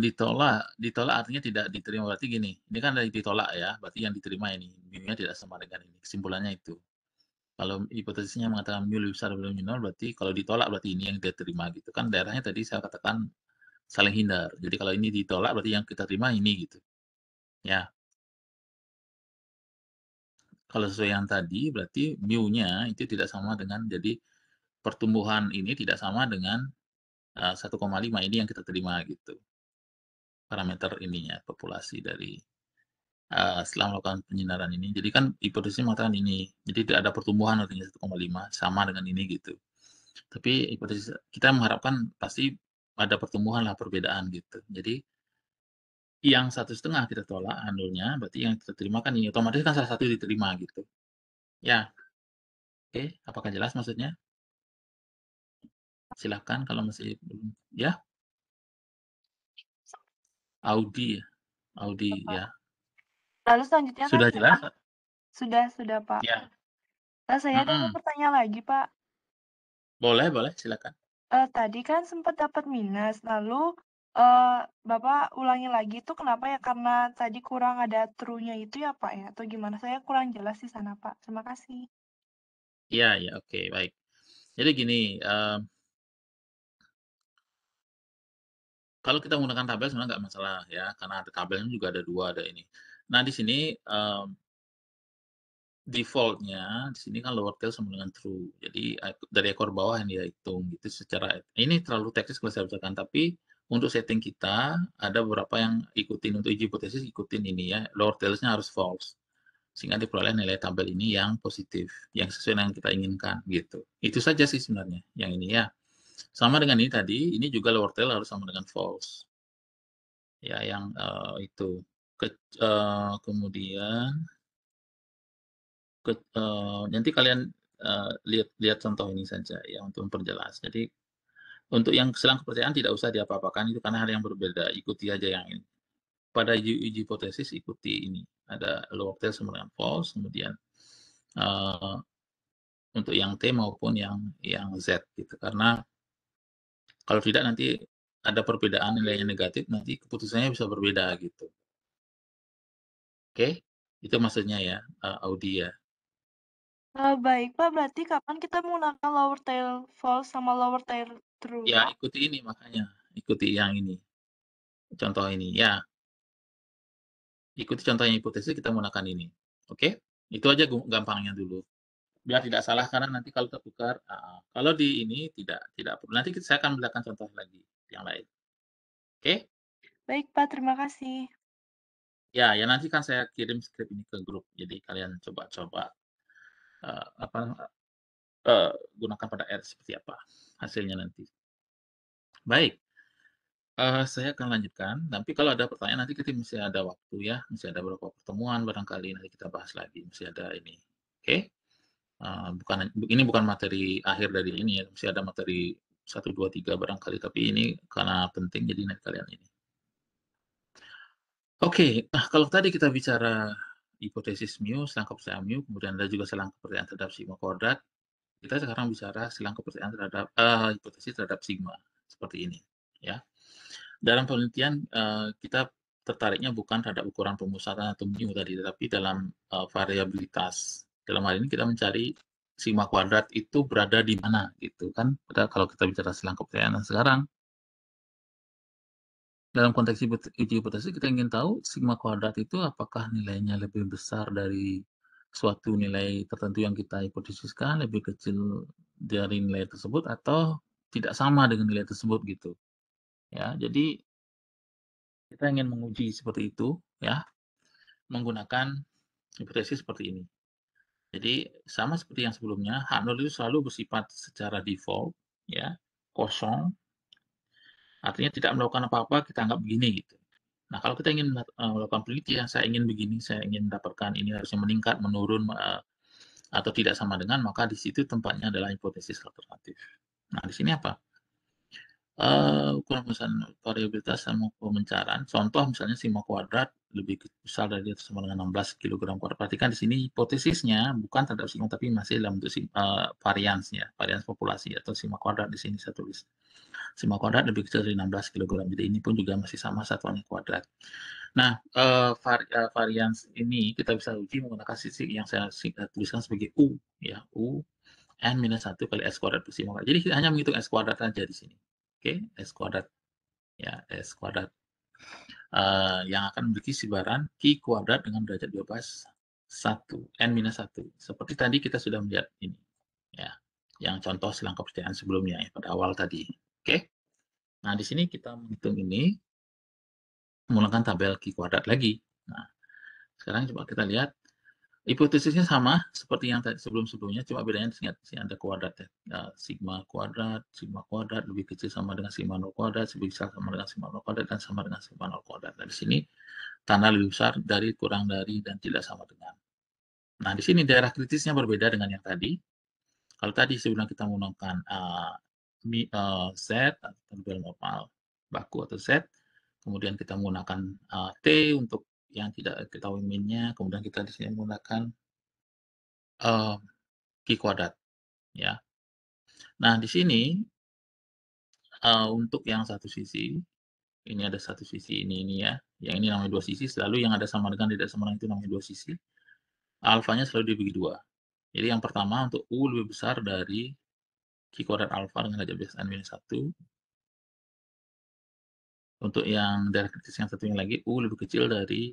Ditolak ditolak artinya tidak diterima, berarti gini, ini kan dari ditolak ya, berarti yang diterima ini, mu-nya tidak sama dengan ini, kesimpulannya itu. Kalau hipotesisnya mengatakan mu lebih besar dari mu nol, berarti kalau ditolak berarti ini yang dia terima gitu kan, daerahnya tadi saya katakan saling hindar. Jadi kalau ini ditolak berarti yang kita terima ini gitu, ya. Kalau sesuai yang tadi berarti mu-nya itu tidak sama dengan, jadi pertumbuhan ini tidak sama dengan, 1,5 ini yang kita terima gitu, parameter ininya, populasi dari, setelah melakukan penyinaran ini. Jadi kan hipotesisnya mengatakan ini, jadi tidak ada pertumbuhan artinya 1,5 sama dengan ini gitu. Tapi hipotesis kita mengharapkan pasti ada pertumbuhan lah, perbedaan gitu. Jadi yang 1,5 kita tolak handulnya, berarti yang kita terima kan ini, otomatis kan salah satu diterima gitu. Ya, oke, apakah jelas maksudnya? Silakan kalau masih belum ya? Audi ya? Audi ya. Lalu selanjutnya kan Sudah jelas? sudah, Pak. Ya, Saya ada mau mhm. bertanya lagi, Pak. Boleh boleh, silakan. Tadi kan sempat dapat minus, lalu, Bapak ulangi lagi itu kenapa ya? Karena tadi kurang ada true-nya itu ya, Pak, ya? Atau gimana? Saya kurang jelas di sana, Pak. Terima kasih. Iya iya, oke, baik. Jadi gini, kalau kita menggunakan tabel sebenarnya nggak masalah ya, karena ada tabelnya juga ada 2 ada ini. Nah di sini, default-nya di sini kan lower tail sama dengan true. Jadi, dari ekor bawah yang dia hitung gitu secara ini terlalu teknis kalau saya bacakan, tapi untuk setting kita ada beberapa yang ikutin untuk uji hipotesis ikutin ini ya, lower tails-nya harus false, sehingga diperoleh nilai tabel ini yang positif, yang sesuai dengan yang kita inginkan gitu. Itu saja sih sebenarnya yang ini ya. Sama dengan ini tadi, ini juga lower tail harus sama dengan false. Ya yang, itu. Kemudian nanti kalian, lihat lihat contoh ini saja ya untuk memperjelas. Jadi untuk yang selang kepercayaan tidak usah diapa-apakan itu karena hal yang berbeda, ikuti aja yang ini. Pada uji uji hipotesis ikuti ini, ada lower tail sama dengan false, kemudian, eee, untuk yang T maupun yang Z gitu. Karena kalau tidak nanti ada perbedaan nilai yang negatif, nanti keputusannya bisa berbeda gitu. Oke? Itu maksudnya ya, Audi ya. Baik, Pak, berarti kapan kita menggunakan lower tail false sama lower tail true, Ya Pak? ikuti ini makanya, ikuti yang ini, contoh ini, ya. Ikuti contoh yang hipotesis kita menggunakan ini. Oke? Itu aja gampangnya dulu. Biar tidak salah karena nanti kalau tertukar heeh, kalau di ini tidak perlu. Nanti saya akan melihatkan contoh lagi yang lain. Oke? Baik, Pak, terima kasih. Ya ya nanti kan saya kirim skrip ini ke grup. Jadi kalian coba-coba, apa, gunakan pada R seperti apa hasilnya nanti. Baik, saya akan lanjutkan, tapi kalau ada pertanyaan nanti kita masih ada waktu ya, masih ada beberapa pertemuan barangkali nanti kita bahas lagi, masih ada ini. Oke? Bukan ini bukan materi akhir dari ini ya, masih ada materi 1, 2, 3 barangkali, tapi ini karena penting jadi nanti kalian ini. Oke, nah kalau tadi kita bicara hipotesis mu, selang kepercayaan mu, kemudian ada juga selang kepercayaan terhadap sigma kuadrat, kita sekarang bicara selang kepercayaan terhadap hipotesis terhadap sigma, seperti ini, ya. Dalam penelitian, kita tertariknya bukan terhadap ukuran pemusatan atau mu tadi, tetapi dalam, variabilitas. Dalam hal ini kita mencari sigma kuadrat itu berada di mana, gitu kan. Padahal kalau kita bicara silang kepercayaan sekarang, dalam konteks uji hipotesis kita ingin tahu sigma kuadrat itu apakah nilainya lebih besar dari suatu nilai tertentu yang kita hipotesiskan, lebih kecil dari nilai tersebut, atau tidak sama dengan nilai tersebut, gitu. Ya, jadi kita ingin menguji seperti itu, ya, menggunakan hipotesis seperti ini. Jadi sama seperti yang sebelumnya, H0 itu selalu bersifat secara default, ya, kosong, artinya tidak melakukan apa-apa, kita anggap begini gitu. Nah, kalau kita ingin melakukan penelitian, saya ingin begini, saya ingin mendapatkan ini harusnya meningkat, menurun, atau tidak sama dengan, maka di situ tempatnya adalah hipotesis alternatif. Nah, di sini apa? Ukuran pemesanan variabilitas sama pemencaran, contoh misalnya sigma kuadrat lebih besar dari atau sama dengan 16 kilogram kuadrat. Perhatikan di sini hipotesisnya bukan terhadap sigma, tapi masih dalam bentuk varians ya, varians populasi atau sigma kuadrat di sini saya tulis. Sigma kuadrat lebih kecil dari 16 kilogram, jadi ini pun juga masih sama satuannya kuadrat. Nah, varians ini kita bisa uji menggunakan sisi yang saya tuliskan sebagai U ya, U n minus 1 kali S kuadrat plus sigma kuadrat. Jadi kita hanya menghitung S kuadrat saja di sini. Oke, S kuadrat ya, S kuadrat, yang akan memiliki sibaran Q kuadrat dengan derajat 12 1, N minus 1. Seperti tadi kita sudah melihat ini, ya, yang contoh silang kepercayaan sebelumnya ya, pada awal tadi. Oke. Nah, di sini kita menghitung ini menggunakan tabel Q kuadrat lagi. Nah, sekarang coba kita lihat, Hipotesisnya sama seperti yang tadi sebelum-sebelumnya, cuma bedanya di sini ada kuadrat ya. Sigma kuadrat lebih kecil sama dengan sigma 0 kuadrat, lebih besar sama dengan sigma 0 kuadrat, dan sama dengan sigma 0 kuadrat. Nah, di sini tanda lebih besar dari, kurang dari, dan tidak sama dengan. Nah, di sini daerah kritisnya berbeda dengan yang tadi. Kalau tadi sebelum kita menggunakan Z atau tebel normal baku atau Z, kemudian kita menggunakan T untuk yang tidak ketahui minnya, kemudian kita di sini menggunakan Q kuadrat, ya. Nah, di sini untuk yang satu sisi, ini ada satu sisi ini ya, yang ini namanya dua sisi, selalu yang ada sama dengan tidak sama dengan itu namanya dua sisi. Alfanya selalu dibagi dua. Jadi yang pertama untuk U lebih besar dari Q kuadrat alfa dengan derajat biasa n minus 1. Untuk yang daerah kritis yang satunya lagi, U lebih kecil dari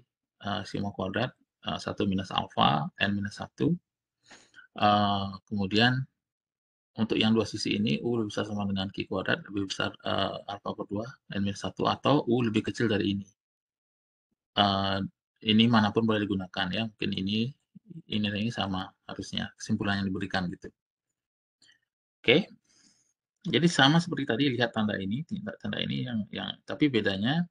sigma kuadrat 1 minus alfa n minus 1. Kemudian untuk yang dua sisi ini, U lebih besar sama dengan Q kuadrat, lebih besar alfa per 2 n minus 1, atau U lebih kecil dari ini. Ini manapun boleh digunakan ya, mungkin ini sama harusnya kesimpulan yang diberikan gitu. Oke. Jadi sama seperti tadi, lihat tanda ini yang tapi bedanya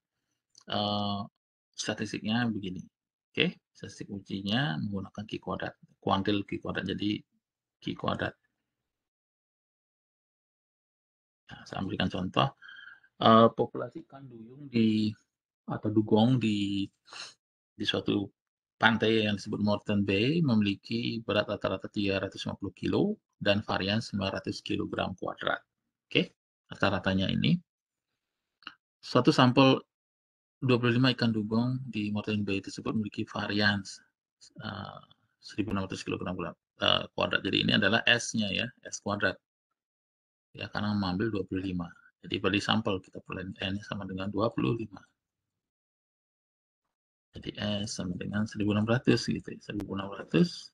statistiknya begini. Oke, statistik ujinya menggunakan Q kuadrat, kuantil Q kuadrat, jadi Q kuadrat. Nah, saya berikan contoh, populasi ikan duyung atau dugong di suatu pantai yang disebut Moreton Bay memiliki berat rata-rata 350 kilo dan varian 900 kg kuadrat. Oke, rata-ratanya ini. Suatu sampel 25 ikan dugong di Moreton Bay tersebut memiliki varian 1.600 kg kuadrat. Jadi ini adalah S-nya ya, S kuadrat. Ya, karena mengambil 25. Jadi bagi sampel kita peroleh N-nya sama dengan 25. Jadi S sama dengan 1.600 gitu ya, 1.600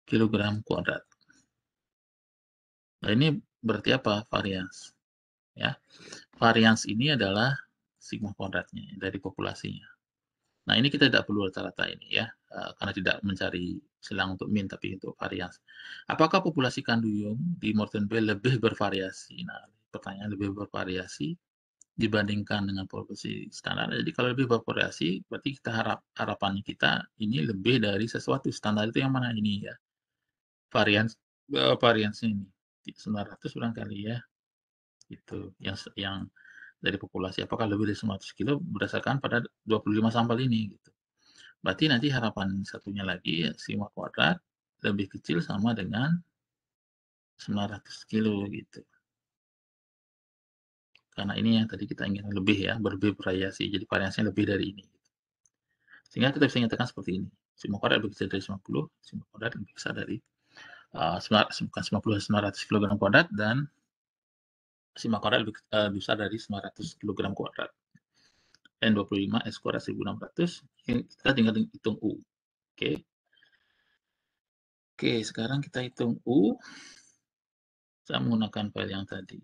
kilogram kuadrat. Nah, ini berarti apa? Varians. Ya, varians ini adalah sigma kuadratnya dari populasinya. Nah, ini kita tidak perlu rata-rata ini ya, karena tidak mencari silang untuk min, tapi untuk varians. Apakah populasi ikan duyung di Moreton Bay lebih bervariasi? Nah, pertanyaan lebih bervariasi dibandingkan dengan populasi standar. Jadi kalau lebih bervariasi, berarti harapannya kita ini lebih dari sesuatu. Standar itu yang mana ini ya? Variansnya ini 900 barangkali ya. Itu yang dari populasi, apakah lebih dari 900 kilo berdasarkan pada 25 sampel ini gitu. Berarti nanti harapan satunya lagi ya, sigma kuadrat lebih kecil sama dengan 900 kilo gitu. Karena ini yang tadi kita ingin lebih ya, bervariasi, jadi variasinya lebih dari ini. Sehingga kita bisa nyatakan seperti ini. Sigma kuadrat lebih kecil dari 90, sigma kuadrat lebih besar dari bukan 90, 900 kg kuadrat, dan sigma kuadrat lebih besar dari 900 kg kuadrat. N25 S kuadrat 1600, kita tinggal hitung U. Oke. Oke, sekarang kita hitung U. Saya menggunakan file yang tadi.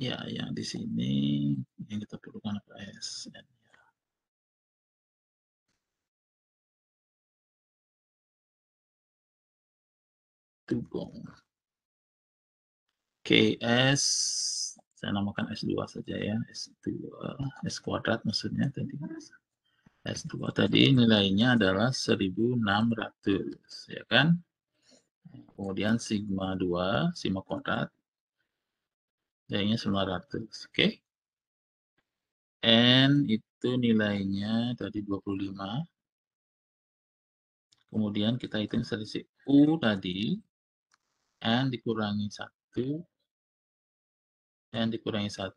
Ya, yang di sini yang kita perlukan apa SN. Dugong. Oke, saya namakan S2 saja ya, S2, S kuadrat maksudnya tadi. S2 tadi nilainya adalah 1600, ya kan? Kemudian sigma 2, sigma kuadrat, nilainya 900, oke? N itu nilainya tadi 25. Kemudian kita hitung selisih U tadi, N dikurangi 1, N dikurangi 1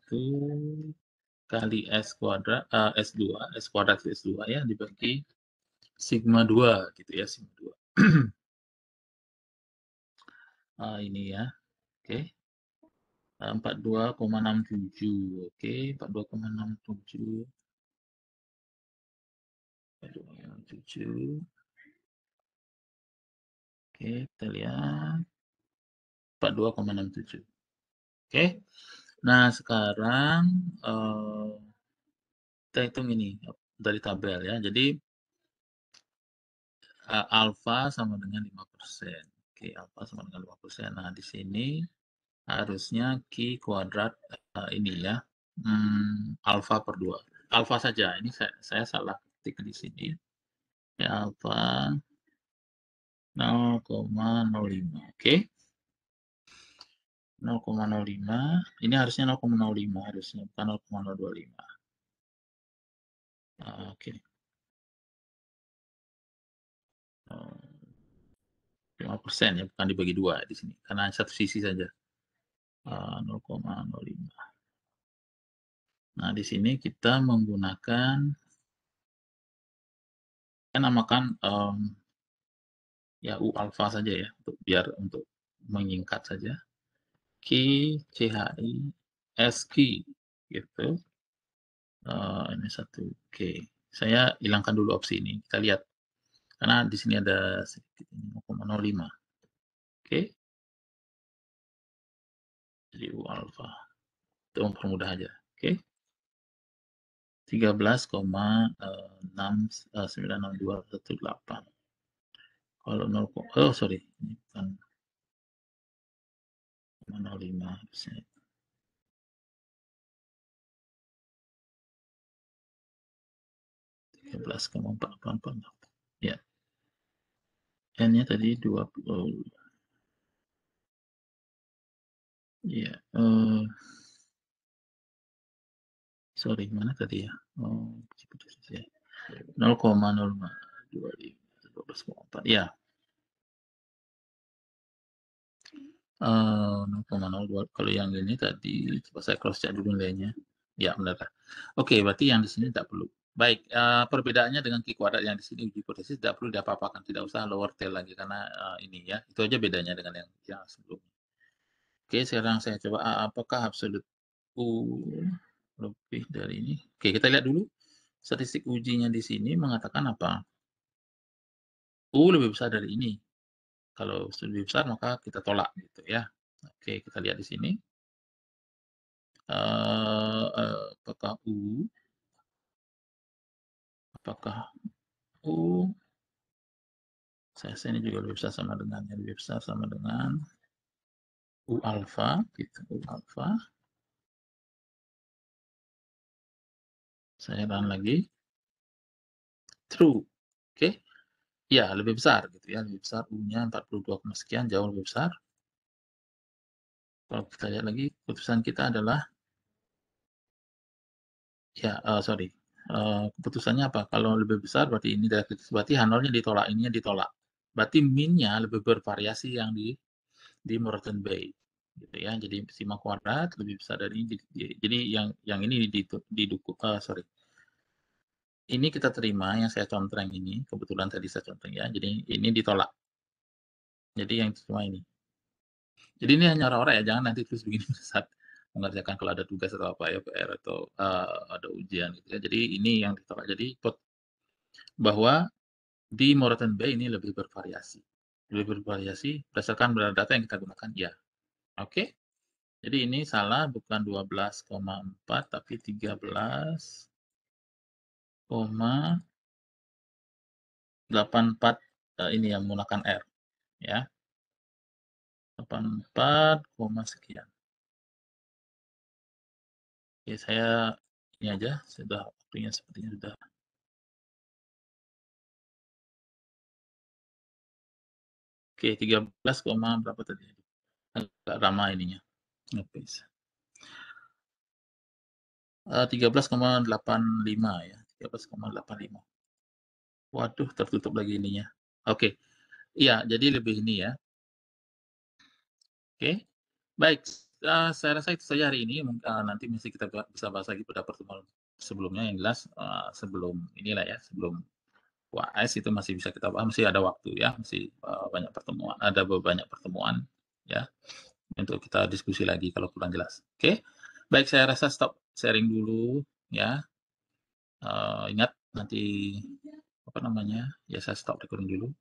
kali S kuadrat, S2, S kuadrat S2 ya, dibagi sigma 2 gitu ya, sigma 2. Ini ya, oke. 42,67, oke, 42,67. 42,67 Oke, kita lihat 42,67. Oke. Nah, sekarang kita hitung ini dari tabel ya. Jadi alfa sama dengan 5%. Oke, alfa sama dengan 5%. Nah, di sini harusnya Q kuadrat ini ya. Alfa per 2. Alfa saja. Ini saya salah ketik di sini. Ya, alfa 0,05. Oke. 0,05. Ini harusnya 0,05 harusnya, bukan 0,025. Oke. 5% ya, bukan dibagi 2 di sini. Karena satu sisi saja. 0,05. Nah, di sini kita menggunakan, saya namakan ya U alfa saja ya, biar untuk menyingkat saja. Q, CHI, SQ, gitu. Ini satu K. Saya hilangkan dulu opsi ini. Kita lihat. Karena di sini ada sedikit 0,05. Oke. Jadi U alfa. Itu mempermudah aja. Oke. 13,96218. Kalau 0, oh sorry, ini bukan 0,05 harusnya. 13,488. Ya. N-nya tadi 20. Ya. Sorry, mana tadi ya? Oh, 0,0525. 12,4. Ya. 0,02. Kalau yang ini tadi, coba saya cross check dulu nilainya. Ya, benar. Oke, berarti yang di sini tidak perlu. Baik, perbedaannya dengan Q kuadrat yang di sini uji hipotesis tidak perlu diapa-apakan, tidak usah lower tail lagi karena ini ya, itu aja bedanya dengan yang sebelumnya. Oke, sekarang saya coba apakah absolut U lebih dari ini. Oke, kita lihat dulu. Statistik ujinya di sini mengatakan apa? U lebih besar dari ini. Kalau lebih besar maka kita tolak gitu ya. Oke, kita lihat di sini. Apakah U saya ini juga lebih besar sama dengan U alfa gitu, U alfa. Saya run lagi. True. Oke. Ya, lebih besar gitu ya, lebih besar U-nya 42, sekian, jauh lebih besar. Kalau kita lihat lagi, keputusan kita adalah ya, sorry. Keputusannya apa? Kalau lebih besar berarti ini berarti H0-nya ditolak, ininya ditolak. Berarti min-nya lebih bervariasi yang di Moreton Bay gitu ya. Jadi sigma kuadrat lebih besar dari ini. Jadi yang ini didukung, sorry. Ini kita terima yang saya contreng ini, kebetulan tadi saya contreng ya. Jadi ini ditolak. Jadi yang cuma ini. Jadi ini hanya orang-orang ya, jangan nanti terus begini saat mengerjakan kalau ada tugas atau apa ya, PR atau ada ujian gitu ya. Jadi ini yang ditolak. Jadi bahwa di Moreton Bay ini lebih bervariasi. Lebih bervariasi berdasarkan data yang kita gunakan, ya. Oke. Jadi ini salah, bukan 12,4 tapi 13,84 ini yang menggunakan R ya. 84, sekian. Oke, saya ini aja, sudah waktunya sepertinya sudah. Oke, 13, berapa tadi? Agak ramah ininya. Oke. 13,85 ya, 13,85. Waduh, tertutup lagi ininya. Oke. Iya, jadi lebih ini ya. Oke. Baik, saya rasa itu saja hari ini. Nanti mesti kita bisa bahas lagi pada pertemuan sebelumnya. Yang jelas sebelum inilah ya, sebelum UAS itu masih bisa kita bahas, masih ada waktu ya, masih banyak pertemuan, ada banyak pertemuan ya untuk kita diskusi lagi kalau kurang jelas. Oke. Baik, saya rasa stop sharing dulu ya. Ingat nanti apa namanya? Ya saya stop recording dulu.